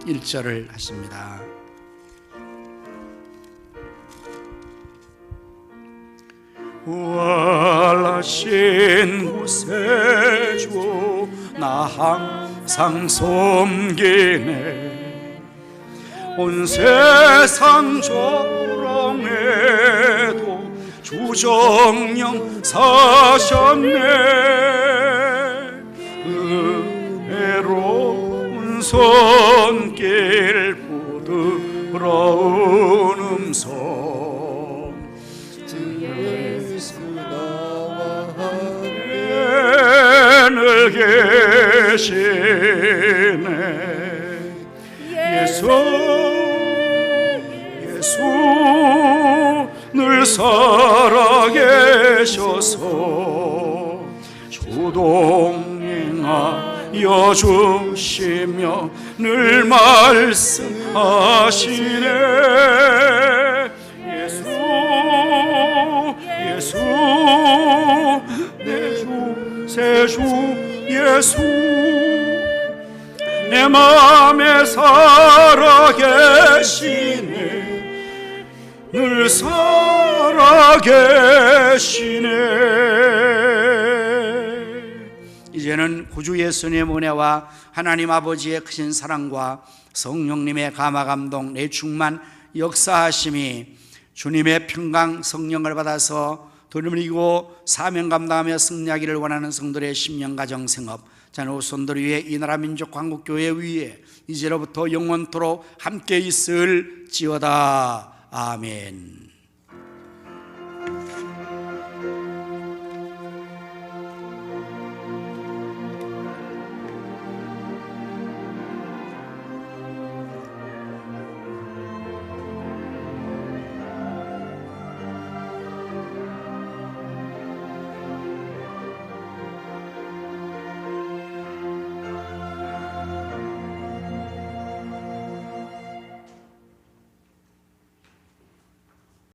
1절을 하십니다. 부활하신 구세주 나 항상 섬기네. 온 세상 조롱해도 주정령 사셨네. 은혜로운 손길 부드러운 음성 늘 계시네. 예수 늘 살아계셔서 주동행하여 주시며 늘 말씀하시네. 예수 내 주 세주 예수 내 맘에 살아계시네. 늘 살아계시네. 이제는 구주 예수님의 은혜와 하나님 아버지의 크신 사랑과 성령님의 감화감동 내 충만 역사하심이 주님의 평강 성령을 받아서 돈을 이기고 사명 감당하며 승리하기를 원하는 성도의 심령 가정 생업 자녀 후손들 위해 이 나라 민족 광국교회 위에 이제로부터 영원토록 함께 있을지어다. 아멘.